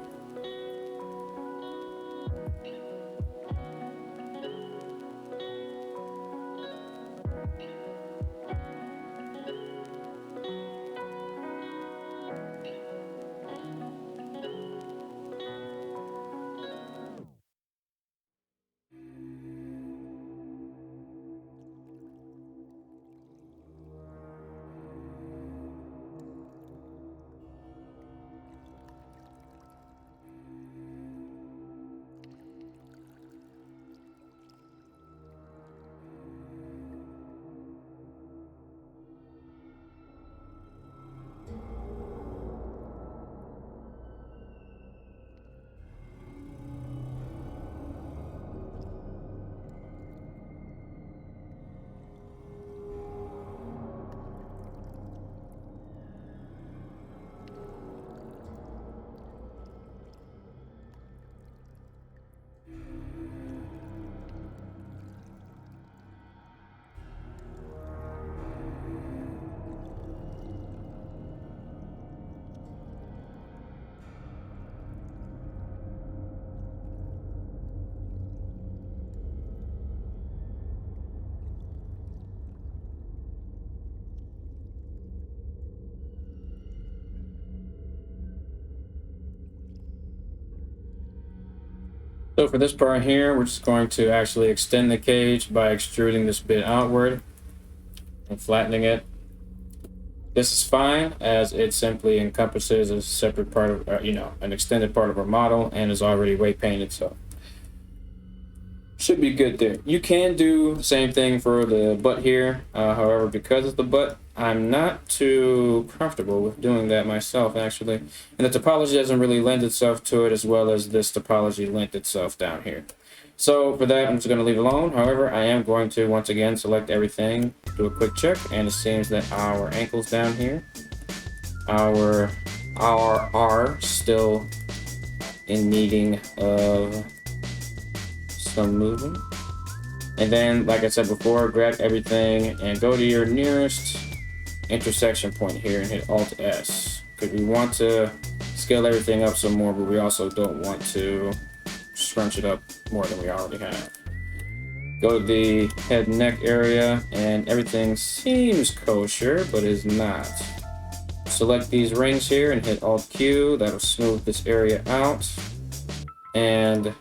So for this part here, we're just going to actually extend the cage by extruding this bit outward and flattening it. This is fine as it simply encompasses a separate part of, an extended part of our model and is already weight painted, so should be good there. You can do the same thing for the butt here. However, because of the butt, I'm not too comfortable with doing that myself, actually. And the topology doesn't really lend itself to it as well as this topology lent itself down here. So for that, I'm just going to leave it alone. However, I am going to, once again, select everything, do a quick check, and it seems that our ankles down here are still in needing of some movement. And then, like I said before, grab everything and go to your nearest intersection point here and hit Alt S, because we want to scale everything up some more, but we also don't want to scrunch it up more than we already have. Go to the head and neck area, and everything seems kosher, but is not. Select these rings here and hit Alt Q. That'll smooth this area out. And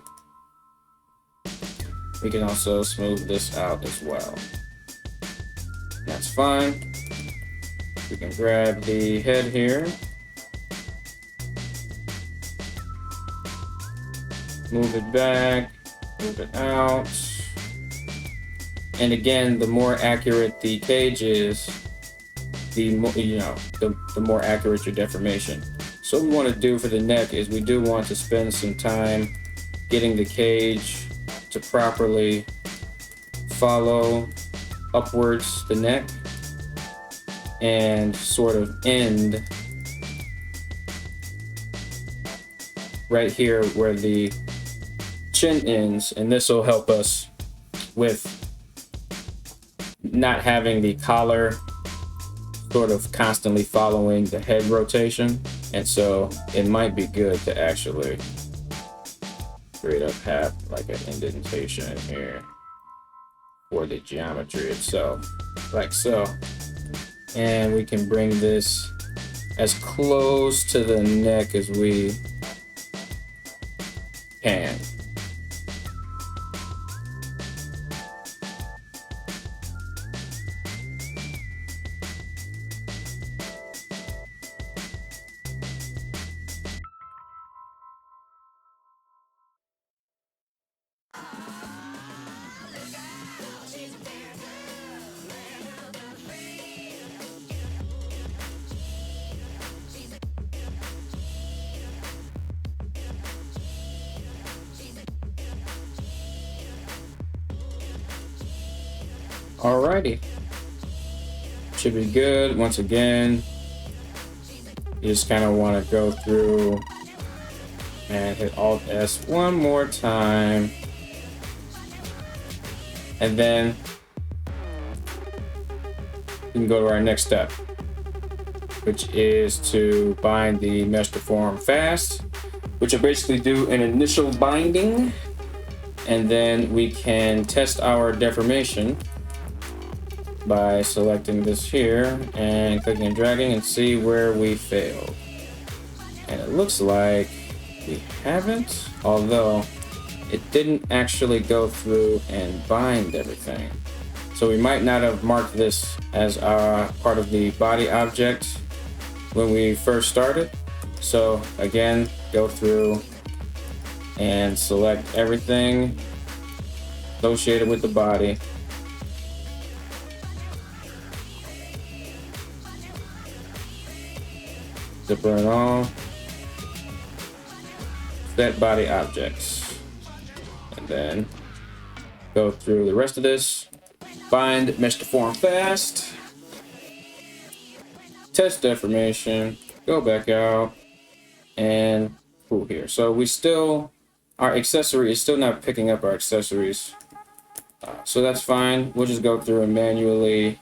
we can also smooth this out as well. That's fine. We can grab the head here. Move it back, move it out. And again, the more accurate the cage is, the more accurate your deformation. So what we want to do for the neck is we do want to spend some time getting the cage to properly follow upwards the neck and sort of end right here where the chin ends, and this will help us with not having the collar sort of constantly following the head rotation. And so it might be good to actually straight up have like an indentation here for the geometry itself, like so. And we can bring this as close to the neck as we can. Alrighty. Should be good. Once again, you just kind of want to go through and hit Alt S one more time. And then we can go to our next step, which is to bind the mesh deform fast, which will basically do an initial binding. And then we can test our deformation by selecting this here and clicking and dragging and see where we failed. And it looks like we haven't, although it didn't actually go through and bind everything. So we might not have marked this as part of the body object when we first started. So again, go through and select everything associated with the body. Zipper and all. Set body objects. And then go through the rest of this. Bind mesh deform fast. Test deformation. Go back out. And pull here. So we still, our accessory is still not picking up our accessories. So that's fine. We'll just go through and manually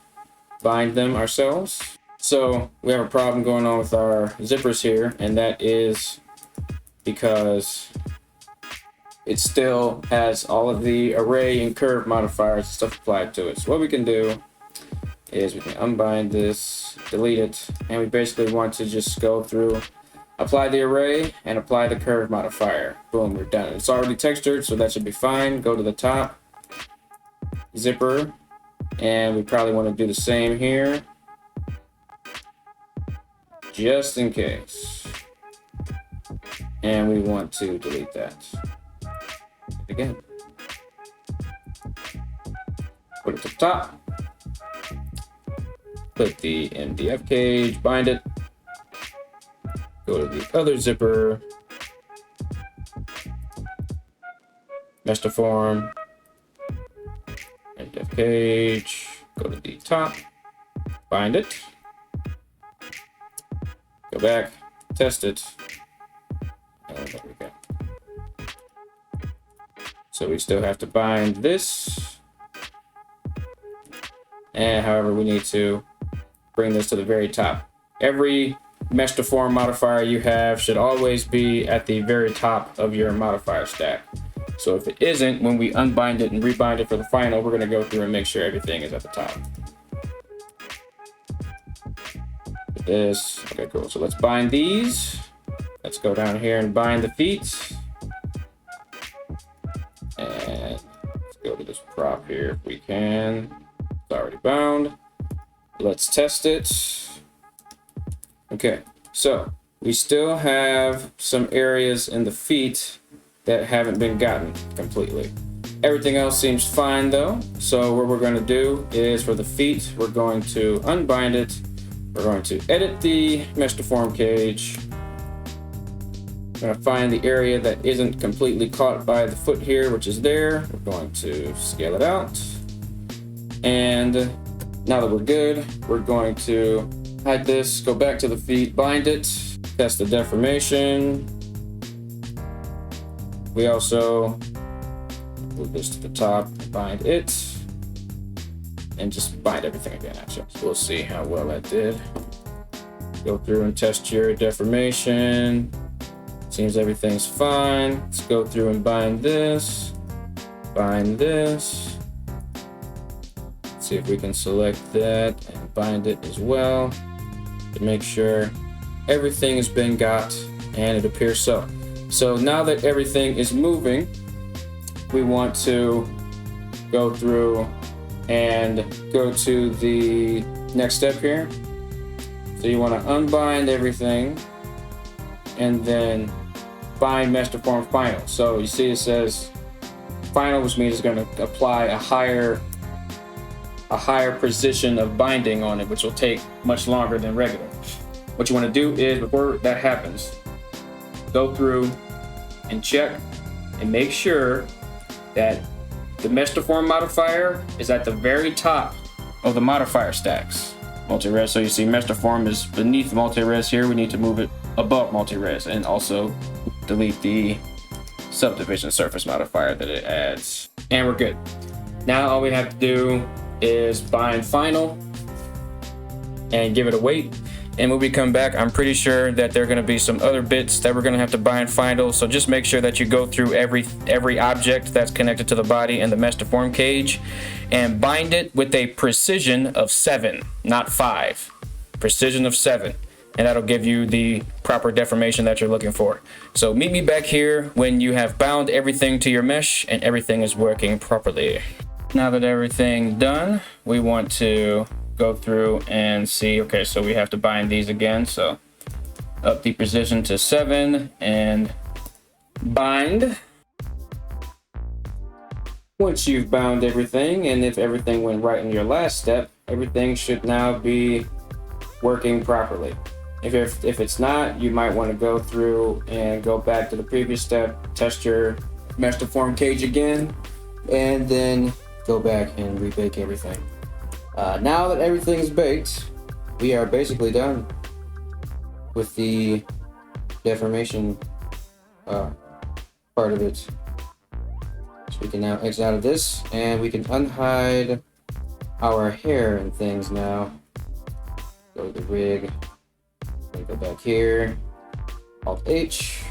bind them ourselves. So we have a problem going on with our zippers here, and that is because it still has all of the array and curve modifiers and stuff applied to it. So what we can do is we can unbind this, delete it, and we basically want to just go through, apply the array and apply the curve modifier. Boom, we're done. It's already textured, so that should be fine. Go to the top, zipper, and we probably want to do the same here, just in case. And we want to delete that. Again. Put it to the top. Put the MDF cage, bind it. Go to the other zipper. Mesh deform. MDF cage. Go to the top. Bind it. Go back. Test it. And there we go. So we still have to bind this. And however, we need to bring this to the very top. Every mesh deform modifier you have should always be at the very top of your modifier stack. So if it isn't, when we unbind it and rebind it for the final, we're going to go through and make sure everything is at the top. This. Okay, cool. So let's bind these. Let's go down here and bind the feet. And let's go to this prop here if we can. It's already bound. Let's test it. Okay, so we still have some areas in the feet that haven't been gotten completely. Everything else seems fine though. So what we're going to do is for the feet, we're going to unbind it. We're going to edit the mesh deform cage. We're going to find the area that isn't completely caught by the foot here, which is there. We're going to scale it out. And now that we're good, we're going to hide this, go back to the feet, bind it, test the deformation. We also move this to the top, bind it, and just bind everything again, actually. So we'll see how well that did. Go through and test your deformation. Seems everything's fine. Let's go through and bind this, bind this. See if we can select that and bind it as well to make sure everything has been got, and it appears so. So now that everything is moving, we want to go through and go to the next step here. So you want to unbind everything and then bind mesh deform final. So you see it says final, which means it's going to apply a higher precision of binding on it, which will take much longer than regular. What you want to do is, before that happens, go through and check and make sure that the mesh deform modifier is at the very top of the modifier stacks. Multi-res, so you see mesh deform is beneath multi-res here. We need to move it above multi-res, and also delete the subdivision surface modifier that it adds. And we're good. Now all we have to do is bind final and give it a weight. And when we come back, I'm pretty sure that there are going to be some other bits that we're going to have to bind final. So just make sure that you go through every object that's connected to the body and the mesh deform cage and bind it with a precision of 7, not 5. Precision of 7. And that'll give you the proper deformation that you're looking for. So meet me back here when you have bound everything to your mesh and everything is working properly. Now that everything's done, we want to go through and see, okay, so we have to bind these again. So up the precision to 7 and bind. Once you've bound everything, and if everything went right in your last step, everything should now be working properly. If it's not, you might want to go through and go back to the previous step, test your mesh deform cage again, and then go back and rebake everything. Now that everything is baked, we are basically done with the deformation part of it. So we can now exit out of this, and we can unhide our hair and things now. Go to the rig, go back here, Alt H.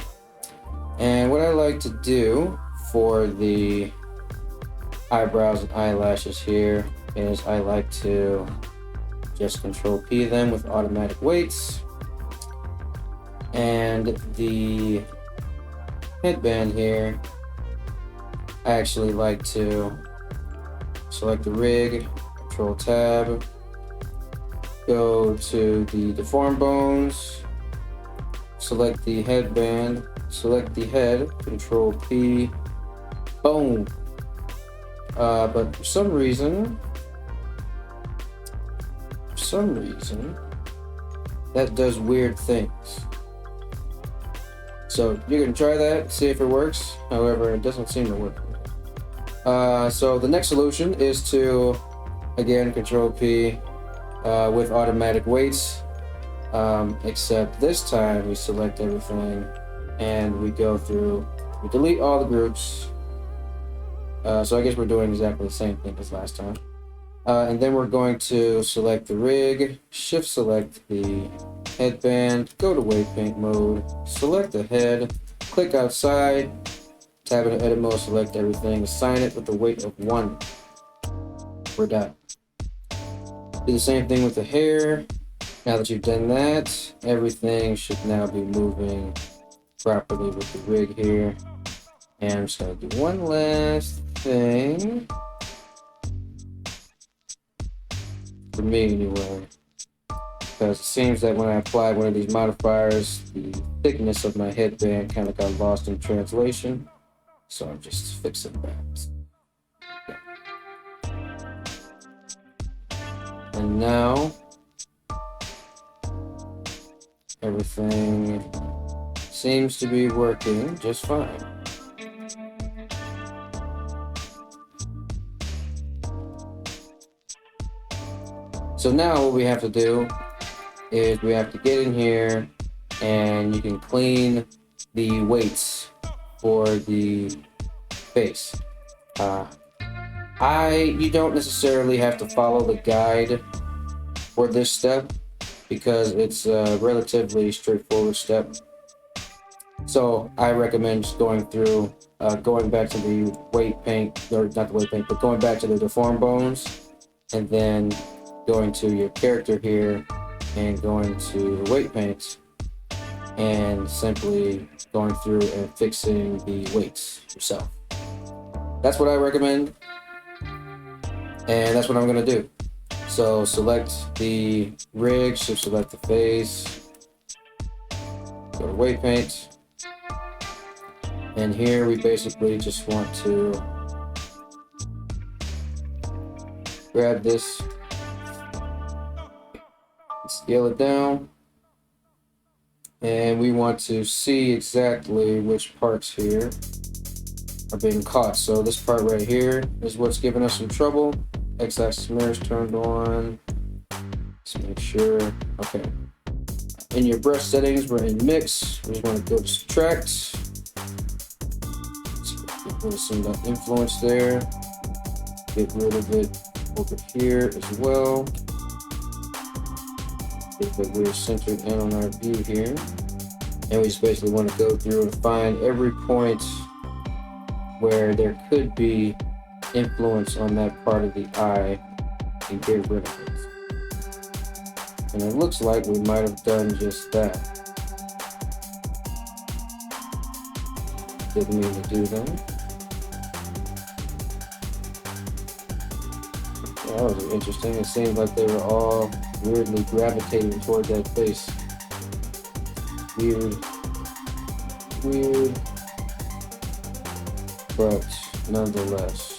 And what I like to do for the eyebrows and eyelashes here is I like to just Control P them with automatic weights. And the headband here, I actually like to select the rig, Control Tab, go to the deform bones, select the headband, select the head, Control P, boom. But for some reason, that does weird things. So you can try that, see if it works. However, it doesn't seem to work. So the next solution is to, again, Control P with automatic weights. Except this time we select everything and we go through, we delete all the groups. So I guess we're doing exactly the same thing as last time. And then we're going to select the rig, shift select the headband, go to weight paint mode, select the head, click outside, tab into edit mode, select everything, assign it with the weight of 1. We're done. Do the same thing with the hair. Now that you've done that, everything should now be moving properly with the rig here. And I'm just gonna do one last thing. For me anyway. Because it seems that when I applied one of these modifiers, the thickness of my headband kind of got lost in translation. So I'm just fixing that. And now, everything seems to be working just fine. So now what we have to do is we have to get in here and you can clean the weights for the face. You don't necessarily have to follow the guide for this step because it's a relatively straightforward step. So I recommend just going through, going back to the weight paint, or not the weight paint, but going back to the deform bones, and then going to your character here and going to the weight paint and simply going through and fixing the weights yourself. That's what I recommend, and that's what I'm gonna do. So select the rig, should select the face, go to weight paint, and here we basically just want to grab this, scale it down, and we want to see exactly which parts here are being caught. So this part right here is what's giving us some trouble. X-axis mirrors turned on. Let's make sure. Okay. In your brush settings, we're in mix. We want to go to subtract. Get rid of some of that influence there. Get rid of it over here as well. Get that we're centered in on our view here. And we just basically want to go through and find every point where there could be influence on that part of the eye and get rid of it. And it looks like we might have done just that. Didn't mean to do that. Yeah, that was interesting. It seemed like they were all weirdly gravitating toward that face. Weird. Weird. But nonetheless.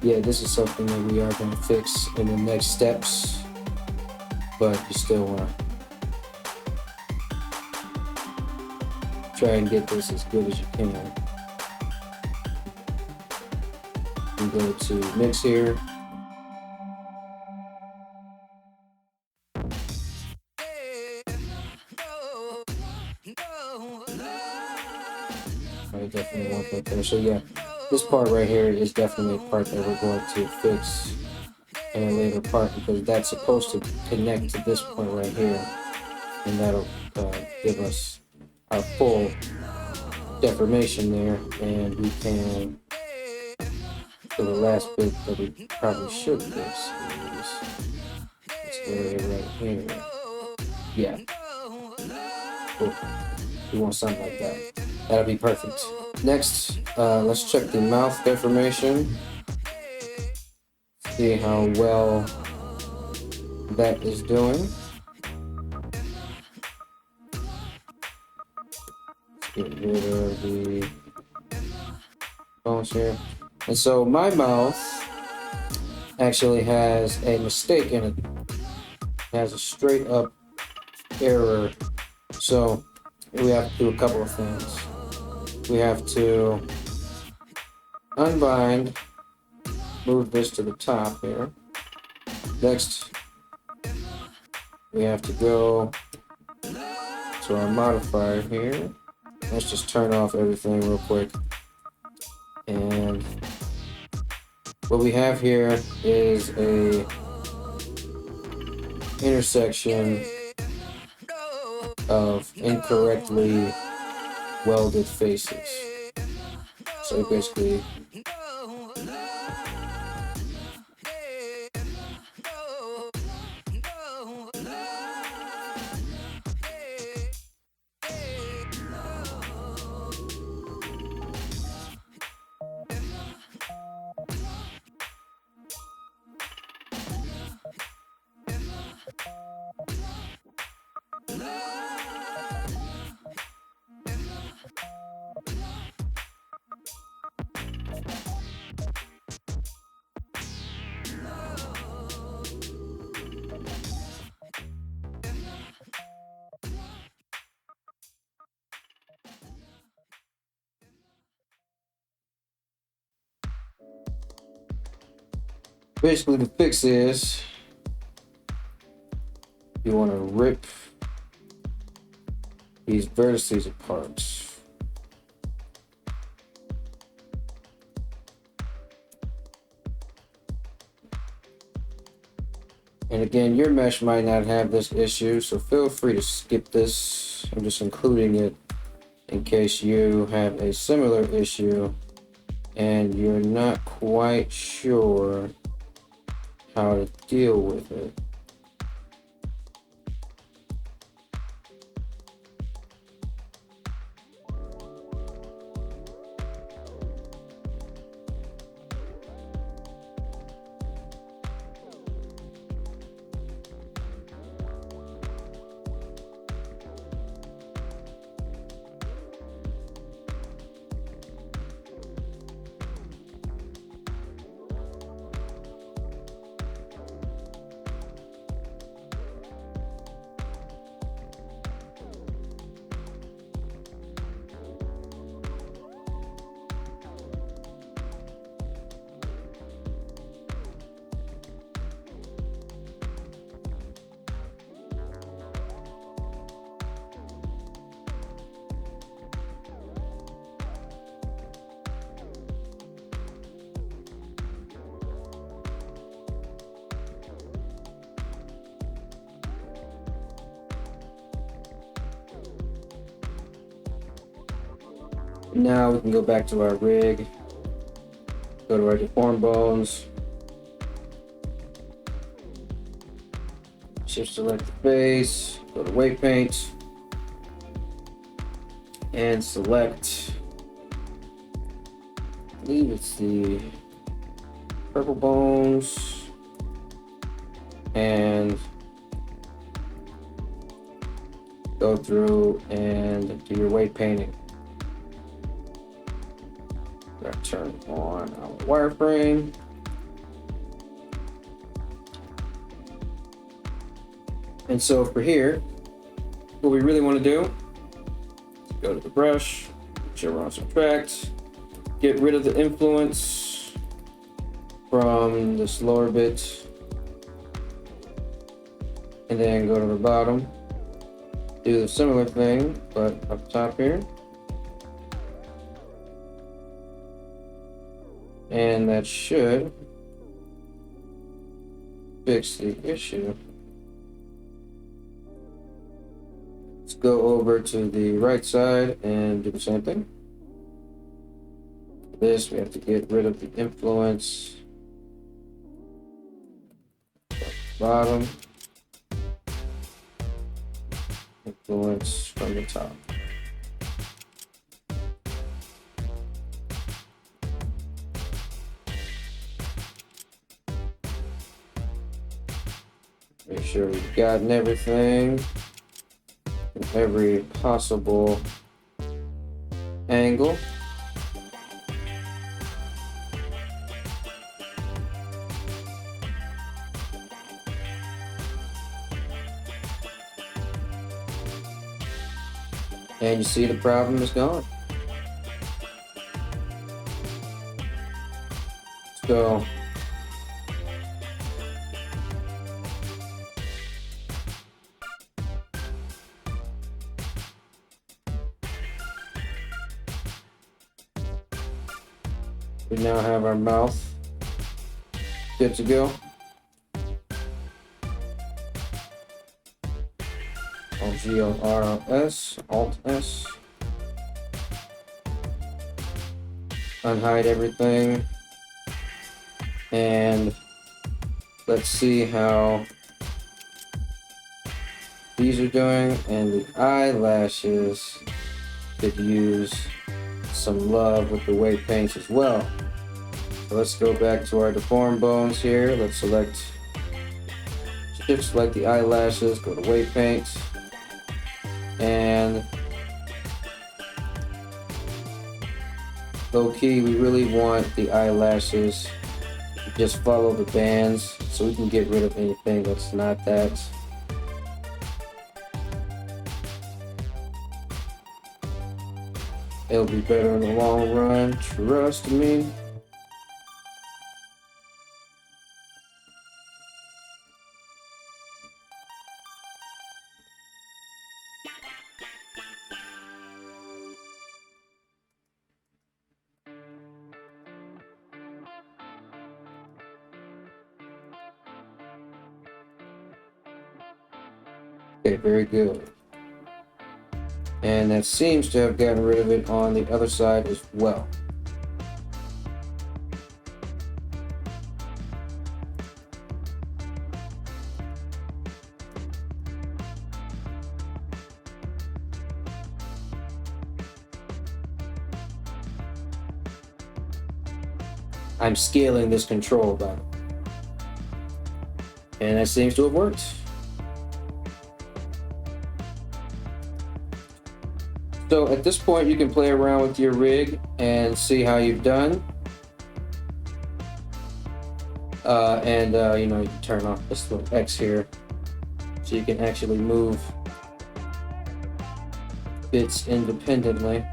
Yeah, this is something that we are going to fix in the next steps, but you still want to try and get this as good as you can. You go to mix here. I definitely want that there. So yeah, this part right here is definitely a part that we're going to fix in a later part, because that's supposed to connect to this point right here, and that'll give us our full deformation there, and we can, for the last bit that we probably should fix is this area right here. Yeah. Cool. We want something like that. That'll be perfect. Next, let's check the mouth deformation. See how well that is doing. Let's get rid of the bones here. And so my mouth actually has a mistake in it. It has a straight up error. So we have to do a couple of things. We have to unbind, move this to the top here. Next, we have to go to our modifier here. Let's just turn off everything real quick. And what we have here is a intersection of incorrectly welded faces. So basically, the fix is you want to rip these vertices apart. And again, your mesh might not have this issue, so feel free to skip this. I'm just including it in case you have a similar issue and you're not quite sure how to deal with it. Now we can go back to our rig, go to our deform bones, shift select the face, go to weight paint, and select, I believe it's the purple bones, and go through and do your weight painting. Turn on our wireframe. And so for here, what we really want to do is go to the brush, whichever on subtract, get rid of the influence from this lower bit, and then go to the bottom. Do the similar thing, but up top here. And that should fix the issue. Let's go over to the right side and do the same thing. For this, we have to get rid of the influence. Bottom. Influence from the top. Make sure we've gotten everything in every possible angle. And you see the problem is gone. So we now have our mouth good to go. Alt-G-O-R-S, Alt-S. Unhide everything. And let's see how these are doing. And the eyelashes could use some love with the weight paints as well. So let's go back to our deform bones here. Let's select the eyelashes, go to weight paint, and low key, we really want the eyelashes to just follow the bands so we can get rid of anything that's not that. It'll be better in the long run, trust me. Okay, very good. And that seems to have gotten rid of it on the other side as well. I'm scaling this control by the way. And that seems to have worked. So at this point, you can play around with your rig and see how you've done. You know, you can turn off this little X here so you can actually move bits independently.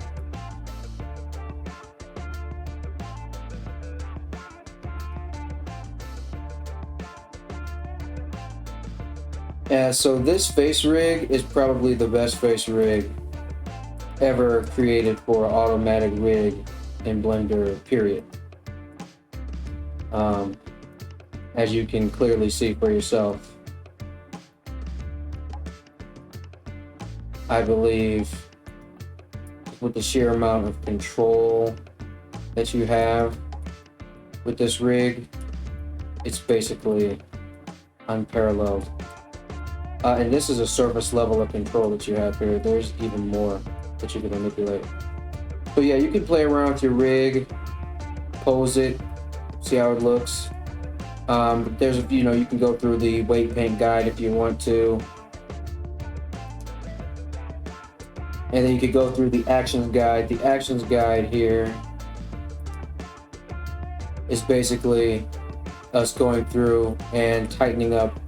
So this face rig is probably the best face rig ever created for an automatic rig in Blender, period. As you can clearly see for yourself. I believe with the sheer amount of control that you have with this rig, it's basically unparalleled. And this is a surface level of control that you have here. There's even more that you can manipulate. So yeah, you can play around with your rig, pose it, see how it looks. There's a, you know, you can go through the weight paint guide if you want to. And then you could go through the actions guide. The actions guide here is basically us going through and tightening up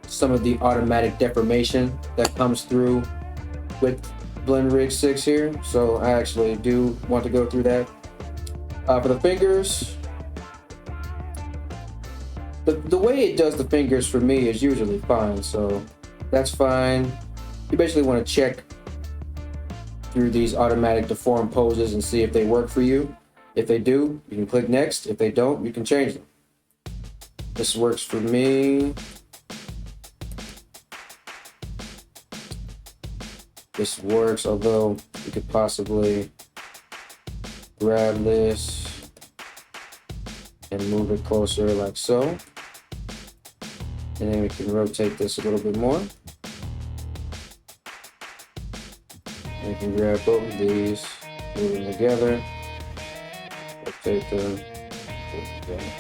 some of the automatic deformation that comes through with BlenRig 6 here. So I actually do want to go through that. For the fingers, the way it does the fingers for me is usually fine, so that's fine. You basically want to check through these automatic deform poses and see if they work for you. If they do, you can click next. If they don't, you can change them. This works for me. This works, although you could possibly grab this and move it closer like so. And then we can rotate this a little bit more. And we can grab both of these, move them together, rotate them, put them together.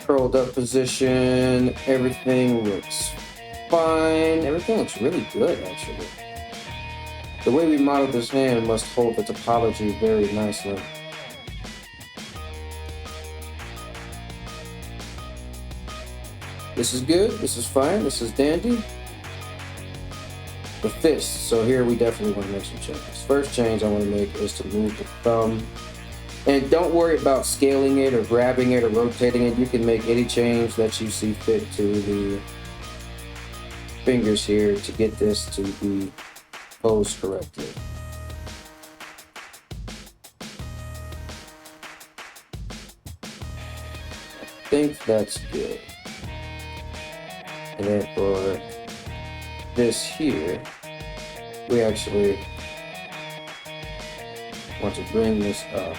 Curled up position, everything looks fine. Everything looks really good, actually. The way we modeled this hand must hold the topology very nicely. This is good, this is fine, this is dandy. The fist, so here we definitely want to make some changes. First change I want to make is to move the thumb. And don't worry about scaling it or grabbing it or rotating it. You can make any change that you see fit to the fingers here to get this to be posed correctly. I think that's good. And then for this here, we actually want to bring this up.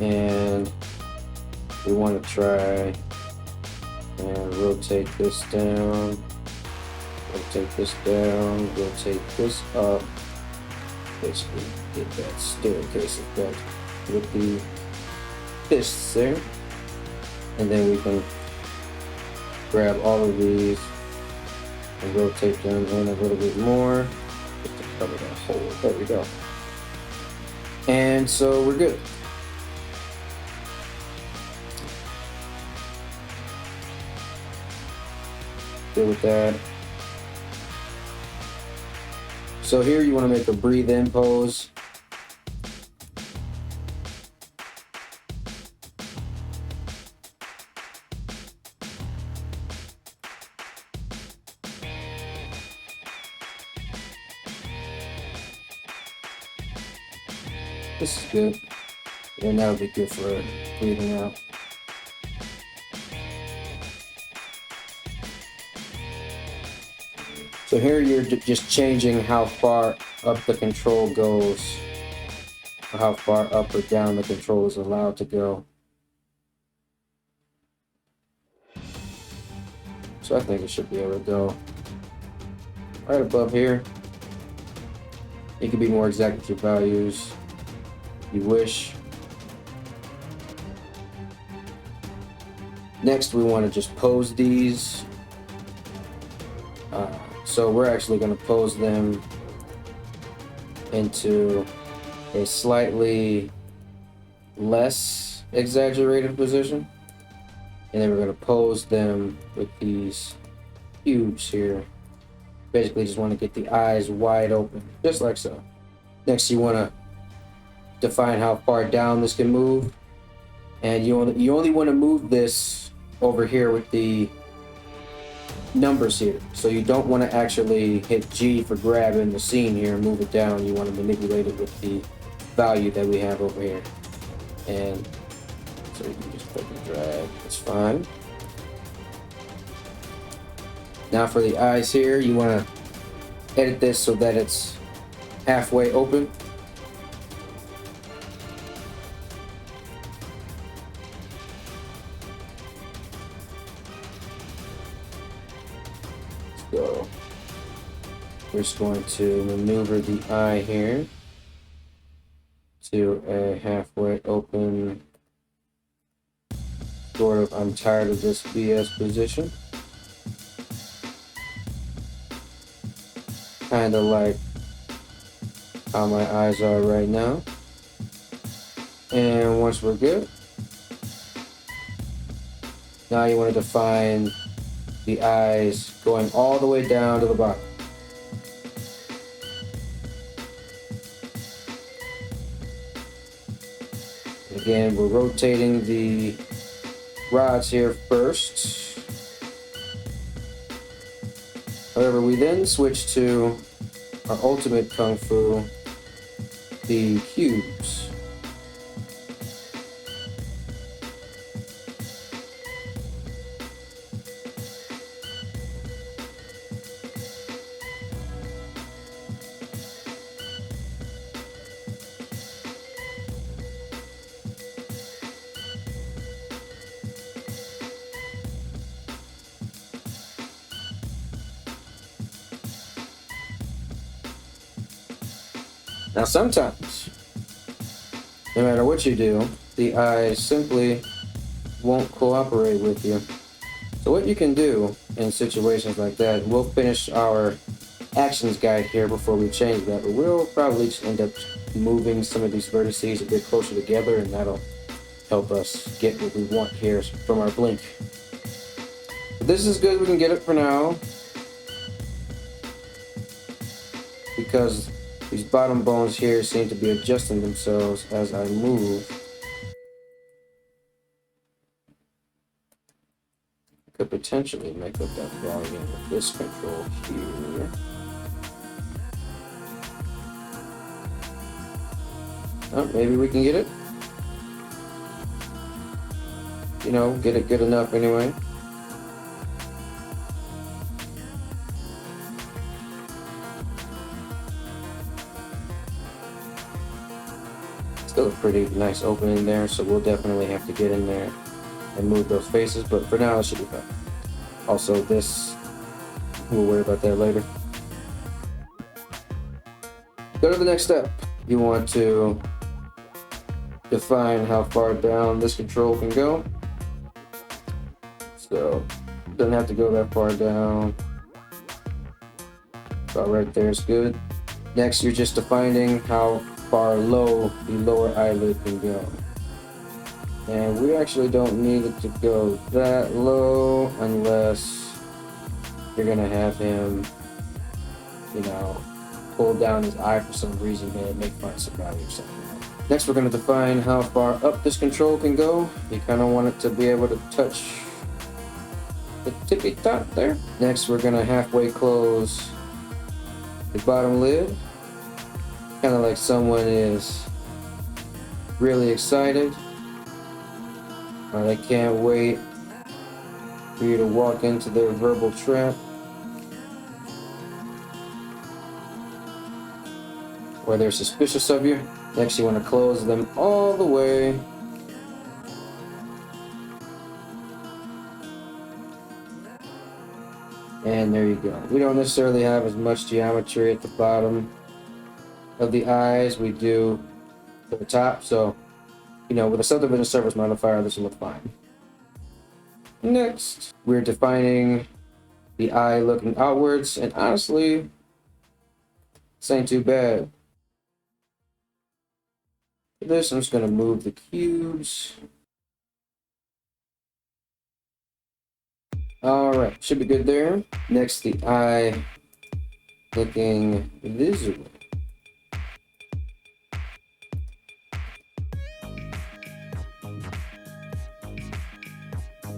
And we want to try and rotate this down, rotate this down, rotate this up. Basically get that staircase effect with the fists there. And then we can grab all of these and rotate them in a little bit more just to cover that hole. There we go. And so we're good. Good with that. So here you want to make a breathe in pose. This is good. And that'll be good for breathing out. So here you're just changing how far up the control goes, or how far up or down the control is allowed to go. So I think it should be able to go right above here. You can be more exact with your values if you wish. Next, we want to just pose these. So we're actually going to pose them into a slightly less exaggerated position. And then we're going to pose them with these cubes here. Basically just want to get the eyes wide open, just like so. Next, you want to define how far down this can move. And you only want to move this over here with the numbers here. So you don't want to actually hit G for grabbing the scene here and move it down. You want to manipulate it with the value that we have over here. And so you can just click and drag. That's fine. Now for the eyes here, you want to edit this so that it's halfway open. So we're just going to maneuver the eye here to a halfway open, sort of I'm tired of this BS position. Kind of like how my eyes are right now. And once we're good, now you want to define the eyes going all the way down to the bottom. Again, we're rotating the rods here first. However, we then switch to our ultimate kung fu, the cubes. Now sometimes, no matter what you do, the eyes simply won't cooperate with you. So what you can do in situations like that, we'll finish our actions guide here before we change that, but we'll probably just end up moving some of these vertices a bit closer together, and that'll help us get what we want here from our blink. But this is good, we can get it for now, because these bottom bones here seem to be adjusting themselves as I move. Could potentially make up that volume with this control here. Oh, maybe we can get it. You know, get it good enough anyway. Still a pretty nice opening there, so we'll definitely have to get in there and move those faces, but for now it should be fine. Also, this, we'll worry about that later. Go to the next step. You want to define how far down this control can go. So, it doesn't have to go that far down. About right there is good. Next, you're just defining how far low the lower eyelid can go. And we actually don't need it to go that low unless you're gonna have him, you know, pull down his eye for some reason and make fun of somebody or something. Next, we're gonna define how far up this control can go. You kind of want it to be able to touch the tippy top there. Next, we're gonna halfway close the bottom lid. Kind of like someone is really excited, or they can't wait for you to walk into their verbal trap. or they're suspicious of you. Next, you want to close them all the way. And there you go. We don't necessarily have as much geometry at the bottom of the eyes we do to the top, so you know, with a subdivision surface modifier, this will look fine. Next, we're defining the eye looking outwards, and honestly, this ain't too bad. For this, I'm just gonna move the cubes. Alright, should be good there. Next, the eye looking visible.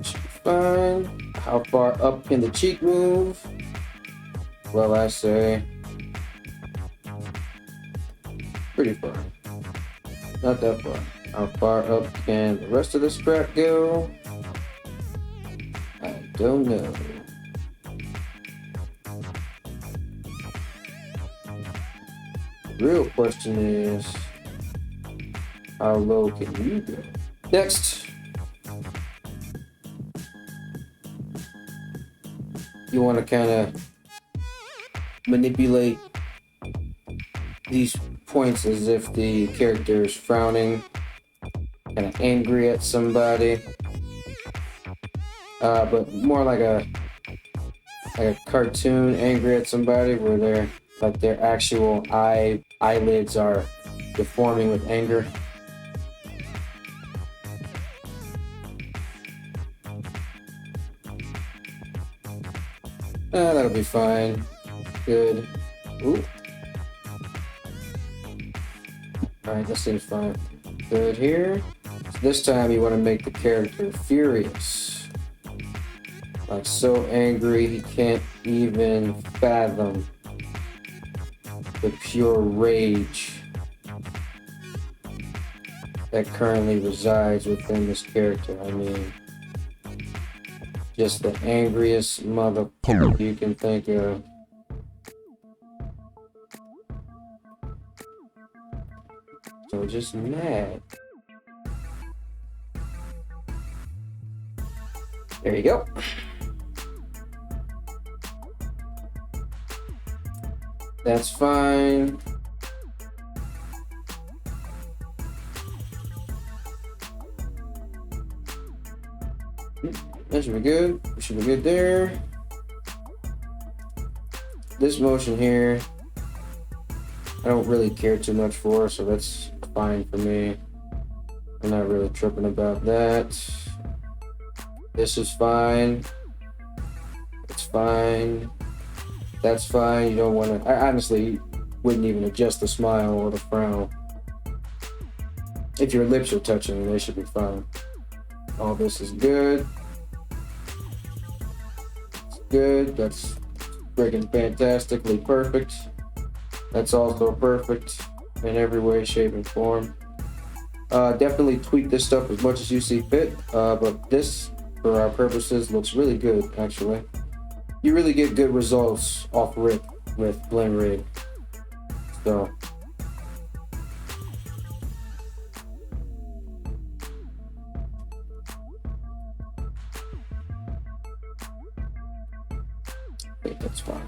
Should be fine. How far up can the cheek move? Well, I say pretty far. Not that far. How far up can the rest of the strap go? I don't know. The real question is, how low can you go? Next, you want to kind of manipulate these points as if the character is frowning, kind of angry at somebody. But more like a cartoon angry at somebody, where their actual eyelids are deforming with anger. That'll be fine. Good. Ooh. Alright, that seems fine. Good here. So this time you want to make the character furious. Like so angry he can't even fathom the pure rage that currently resides within this character. I mean, just the angriest mother you can think of. So just mad. There you go. That's fine. That should be good. Should be good there. This motion here, I don't really care too much for, so that's fine for me. I'm not really tripping about that. This is fine. It's fine. That's fine. You don't want to. I honestly wouldn't even adjust the smile or the frown. If your lips are touching, they should be fine. All this is good. It's good. That's freaking fantastically perfect. That's also perfect in every way, shape, and form. Definitely tweak this stuff as much as you see fit. But this, for our purposes, looks really good, actually. You really get good results off rip with BlenRig. So I think that's fine.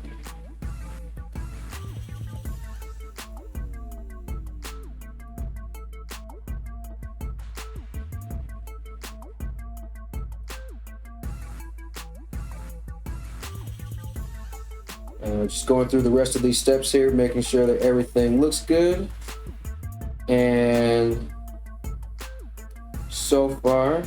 Just going through the rest of these steps here, making sure that everything looks good. And so far,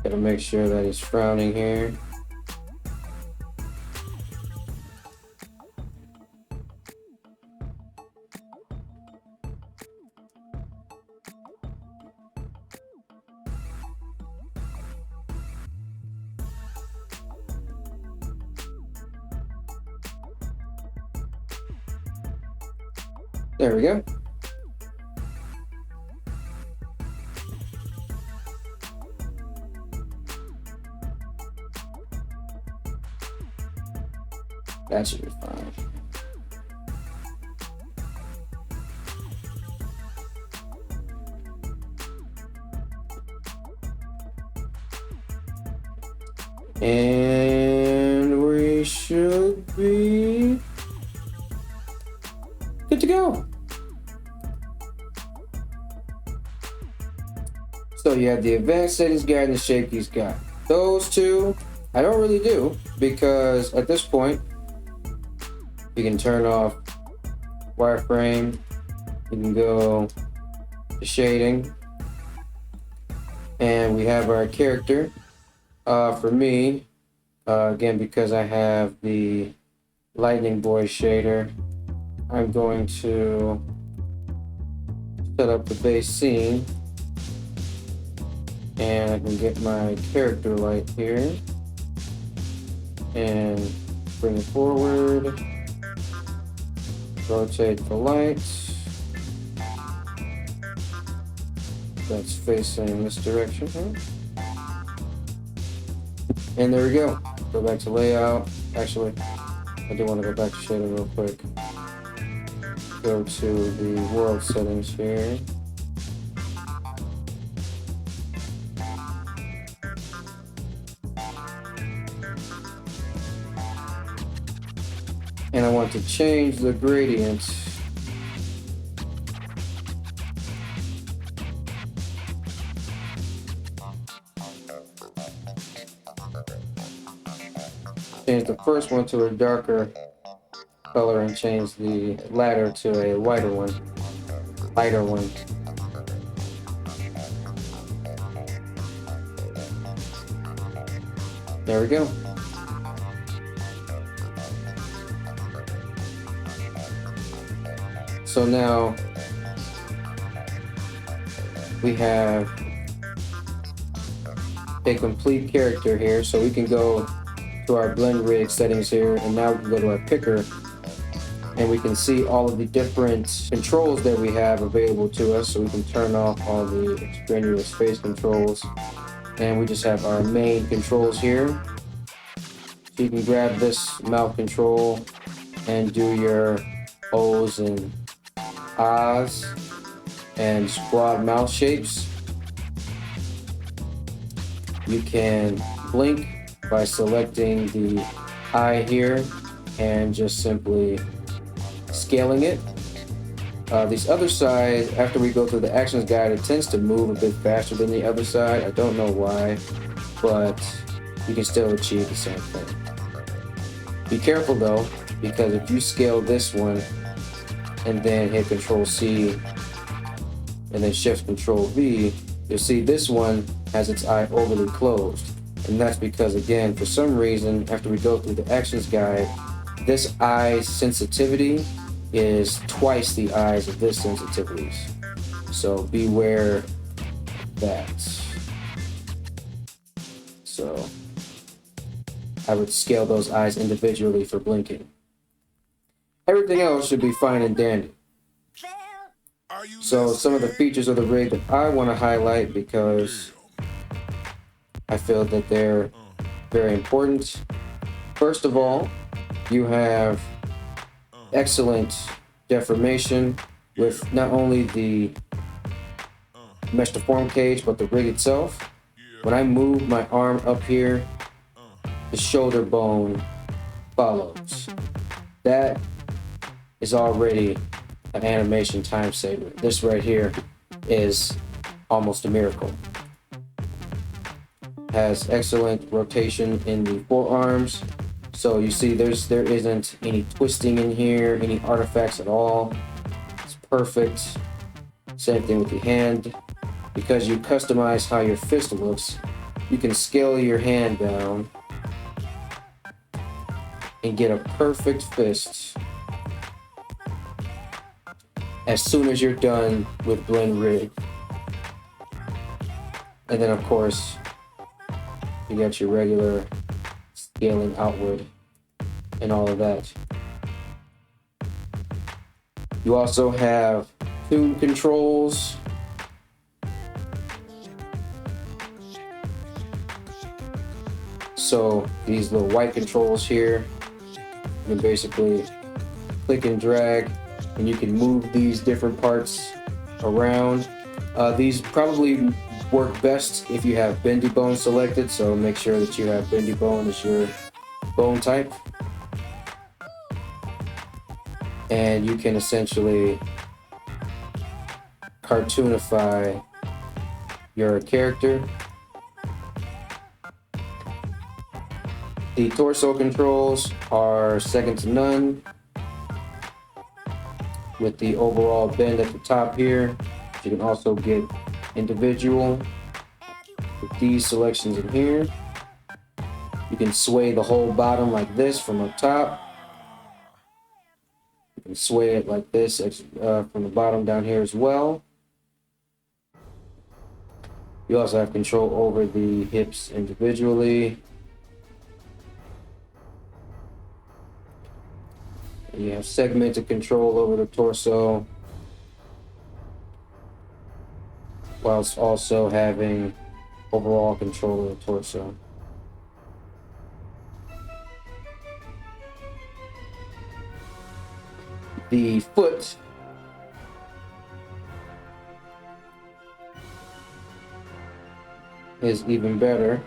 gotta make sure that he's frowning here. There we go. That should be fine. And we should be good to go. So you have the advanced settings guide and the shape keys guide. Those two, I don't really do, because at this point, you can turn off wireframe, you can go to shading, and we have our character. For me, again, because I have the Lightning Boy shader, I'm going to set up the base scene, and I can get my character light here and bring it forward, rotate the light that's facing this direction here. And there we go. Go back to layout. Actually, I do want to go back to shading real quick. Go to the world settings here. And I want to change the gradient change the first one to a darker color and change the latter to a lighter one. There we go. So now we have a complete character here, so we can go to our BlenRig settings here, and now we can go to our picker, and we can see all of the different controls that we have available to us. So we can turn off all the extraneous face controls, and we just have our main controls here. So you can grab this mouth control and do your O's and Ahs and squad mouth shapes. You can blink by selecting the eye here and just simply scaling it. This other side, after we go through the actions guide, it tends to move a bit faster than the other side. I don't know why, but you can still achieve the same thing. Be careful though, because if you scale this one and then hit Control C and then Shift Control V, you'll see this one has its eye overly closed. And that's because, again, for some reason, after we go through the actions guide, this eye sensitivity is twice the eyes of this sensitivities. So beware that. So I would scale those eyes individually for blinking. Everything else should be fine and dandy. So some of the features of the rig that I want to highlight, because I feel that they're very important. First of all, you have excellent deformation with not only the mesh deform cage, but the rig itself. When I move my arm up here, the shoulder bone follows. That is already an animation time saver. This right here is almost a miracle. Has excellent rotation in the forearms. So you see there isn't any twisting in here, any artifacts at all. It's perfect. Same thing with the hand. Because you customize how your fist looks, you can scale your hand down and get a perfect fist as soon as you're done with BlenRig. And then of course, you got your regular scaling outward and all of that. You also have two controls. So these little white controls here You can basically click and drag, and you can move these different parts around. These probably work best if you have bendy bone selected, so make sure that you have bendy bone as your bone type. And you can essentially cartoonify your character. The torso controls are second to none, with the overall bend at the top here. You can also get individual with these selections in here. You can sway the whole bottom like this from up top. You can sway it like this from the bottom down here as well. You also have control over the hips individually. And you have segmented control over the torso, whilst also having overall control of the torso. The foot is even better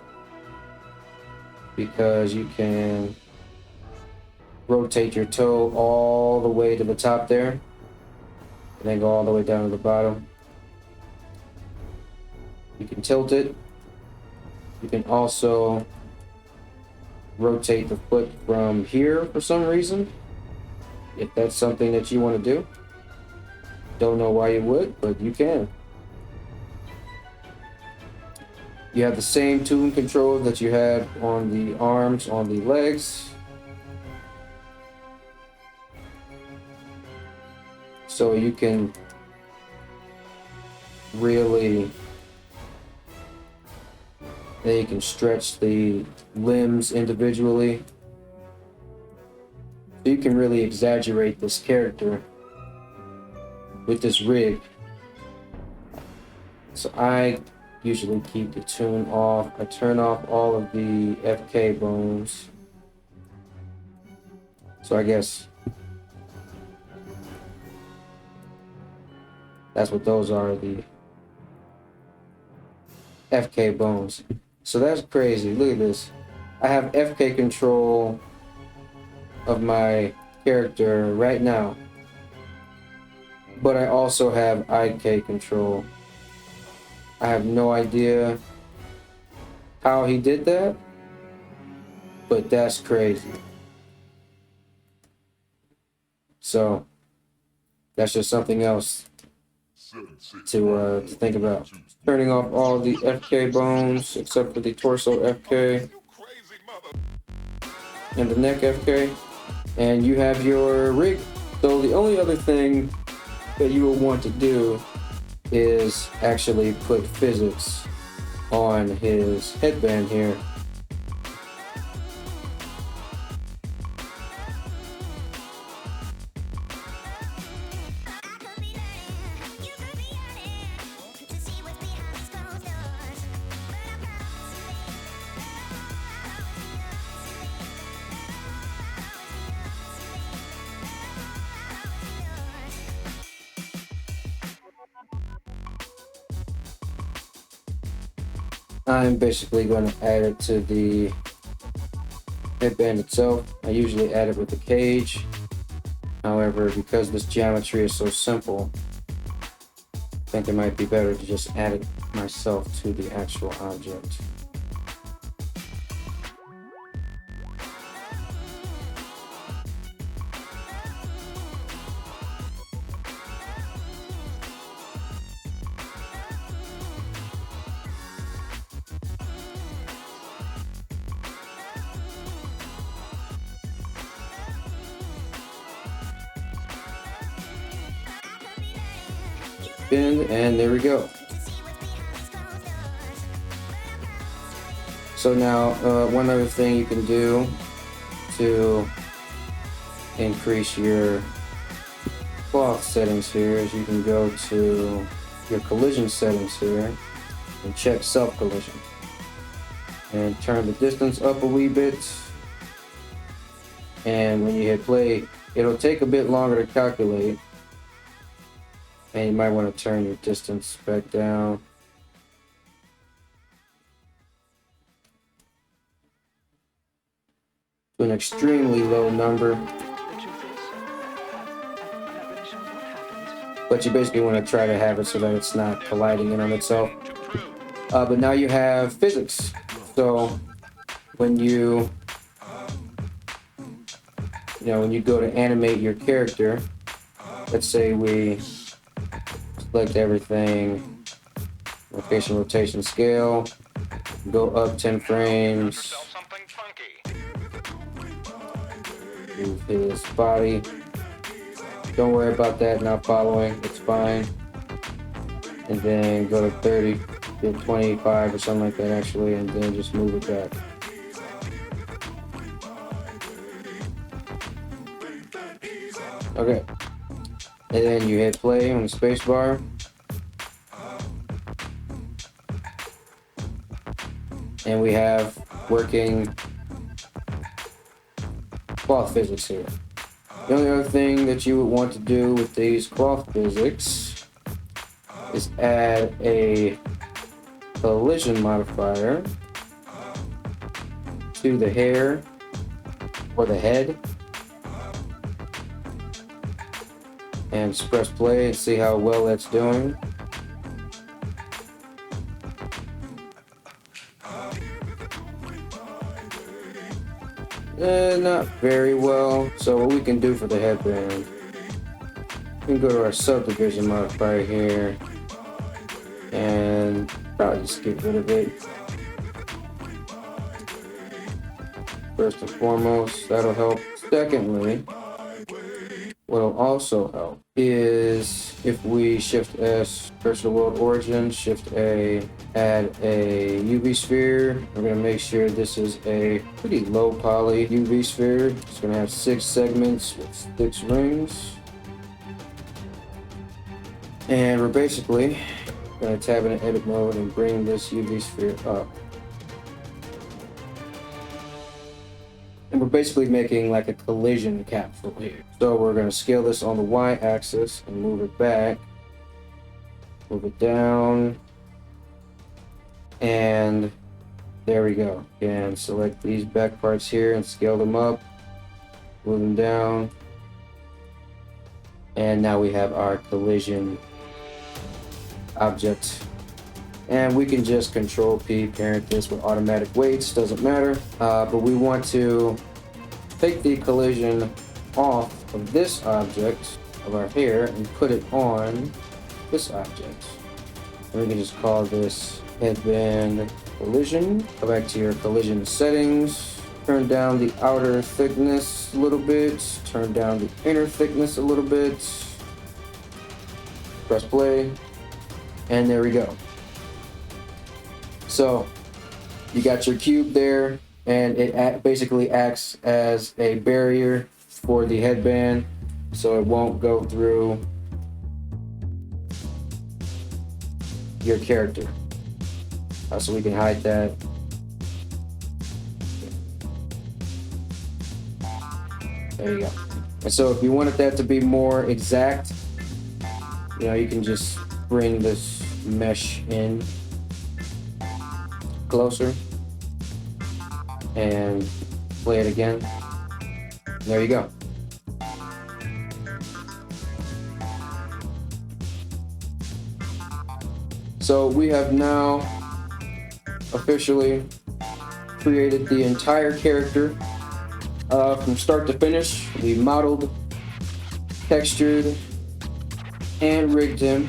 because you can rotate your toe all the way to the top there and then go all the way down to the bottom. You can tilt it. You can also rotate the foot from here for some reason, if that's something that you want to do. Don't know why you would, but you can. You have the same tune control that you had on the arms, on the legs. So you can really, you can stretch the limbs individually. So you can really exaggerate this character with this rig. So I usually keep the tune off. I turn off all of the FK bones. So I guess that's what those are, the FK bones. So that's crazy. Look at this. I have FK control of my character right now, but I also have IK control. I have no idea how he did that, but that's crazy. So that's just something else to think about. Turning off all the FK bones except for the torso FK and the neck FK, and you have your rig. So the only other thing that you will want to do is actually put physics on his headband here. I'm basically going to add it to the headband itself. I usually add it with the cage. However, because this geometry is so simple, I think it might be better to just add it myself to the actual object. And there we go. So now one other thing you can do to increase your cloth settings here is you can go to your collision settings here and check self collision and turn the distance up a wee bit And when you hit play, it'll take a bit longer to calculate. And you might want to turn your distance back down. To an extremely low number. But you basically want to try to have it so that it's not colliding in on itself. But now you have physics. So when you go to animate your character, let's say we select everything, location, rotation, scale, go up 10 frames, move his body. Don't worry about that not following, it's fine. And then go to 30, 25 or something like that actually, and then just move it back. Okay. And then you hit play on the space bar. And we have working cloth physics here. The only other thing that you would want to do with these cloth physics is add a collision modifier to the hair or the head. And just press play and see how well that's doing. Not very well. So what we can do for the headband, we can go to our subdivision modifier here and probably just get rid of it. First and foremost, that'll help. Secondly, what'll also help is if we Shift S, Virtual World Origin, Shift A, add a UV sphere. We're gonna make sure this is a pretty low poly UV sphere. It's gonna have 6 segments with 6 rings. And we're basically gonna tab into edit mode and bring this UV sphere up. And we're basically making like a collision capsule here. So we're going to scale this on the y-axis and move it back, move it down, and there we go. And select these back parts here and scale them up, move them down, and now we have our collision object. And we can just Control P, parent this with automatic weights, doesn't matter. But we want to take the collision off of this object of our hair and put it on this object. And we can just call this headband collision. Go back to your collision settings. Turn down the outer thickness a little bit. Turn down the inner thickness a little bit. Press play. And there we go. So you got your cube there, and it basically acts as a barrier for the headband, so it won't go through your character. So we can hide that. There you go. And so if you wanted that to be more exact, you can just bring this mesh in closer and play it again. There you go. So we have now officially created the entire character from start to finish. We modeled, textured, and rigged him.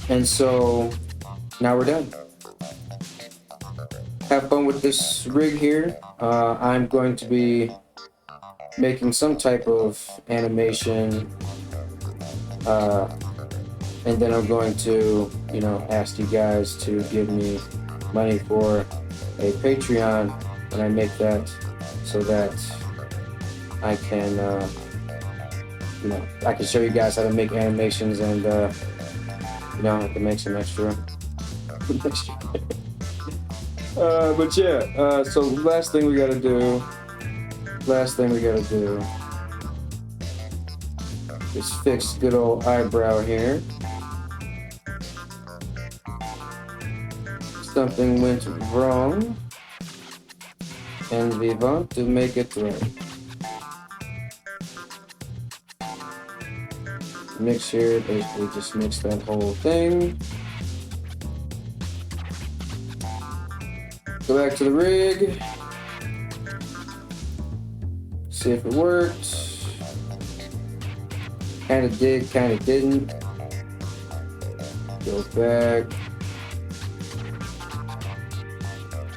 And so now we're done. Have fun with this rig here. I'm going to be making some type of animation, and then I'm going to, ask you guys to give me money for a Patreon when I make that, so that I can, I can show you guys how to make animations, and I can make some extra. But yeah, so last thing we gotta do last thing we gotta do is fix good old eyebrow here. Something went wrong, and we want to make it right. Mix here, basically just mix that whole thing. Go back to the rig. See if it worked. Kinda did, kinda didn't. Go back.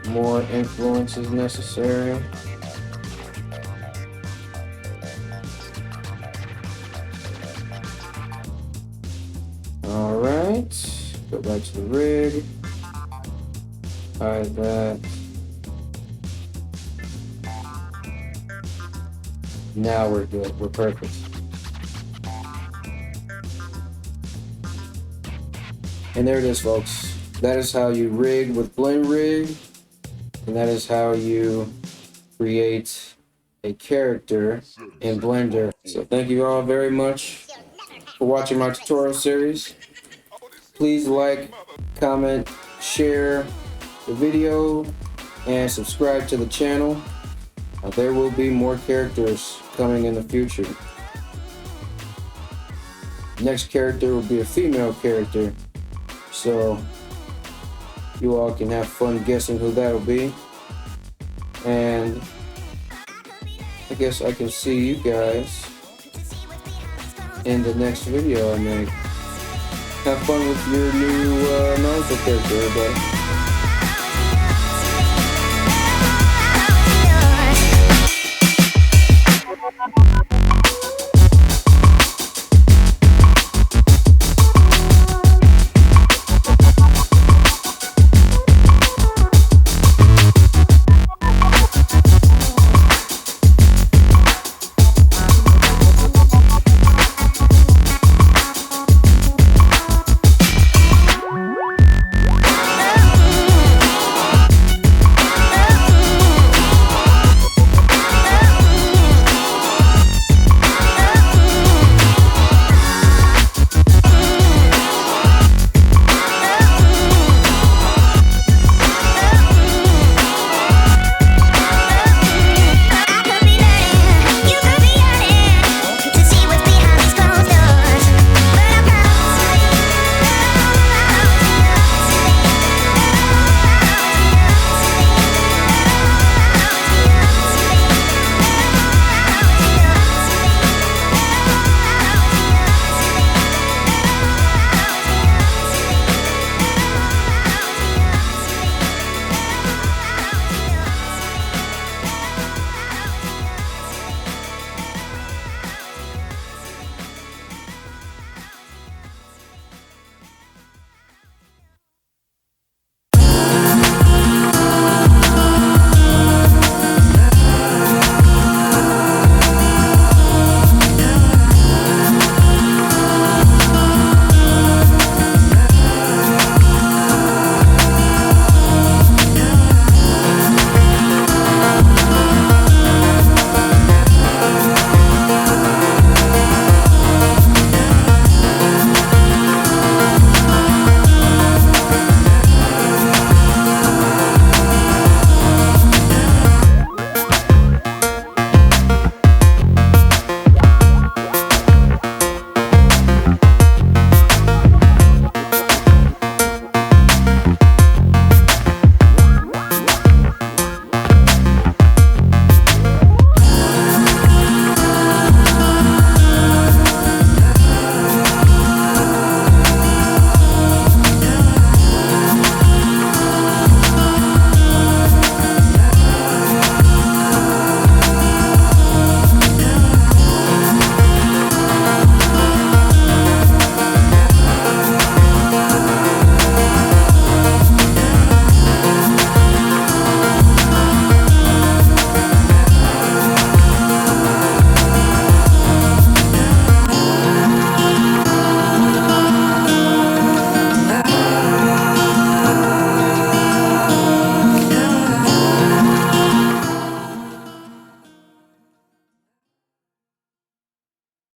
More influence is necessary. Alright. Go back to the rig. Hide that. Now we're good. We're perfect. And there it is, folks. That is how you rig with BlenRig. And that is how you create a character in Blender. So thank you all very much for watching my tutorial series. Please like, comment, share the video, and subscribe to the channel. There will be more characters coming in the future. Next character will be a female character. So you all can have fun guessing who that'll be. And I guess I can see you guys in the next video I make. Have fun with your new Naruto character, everybody.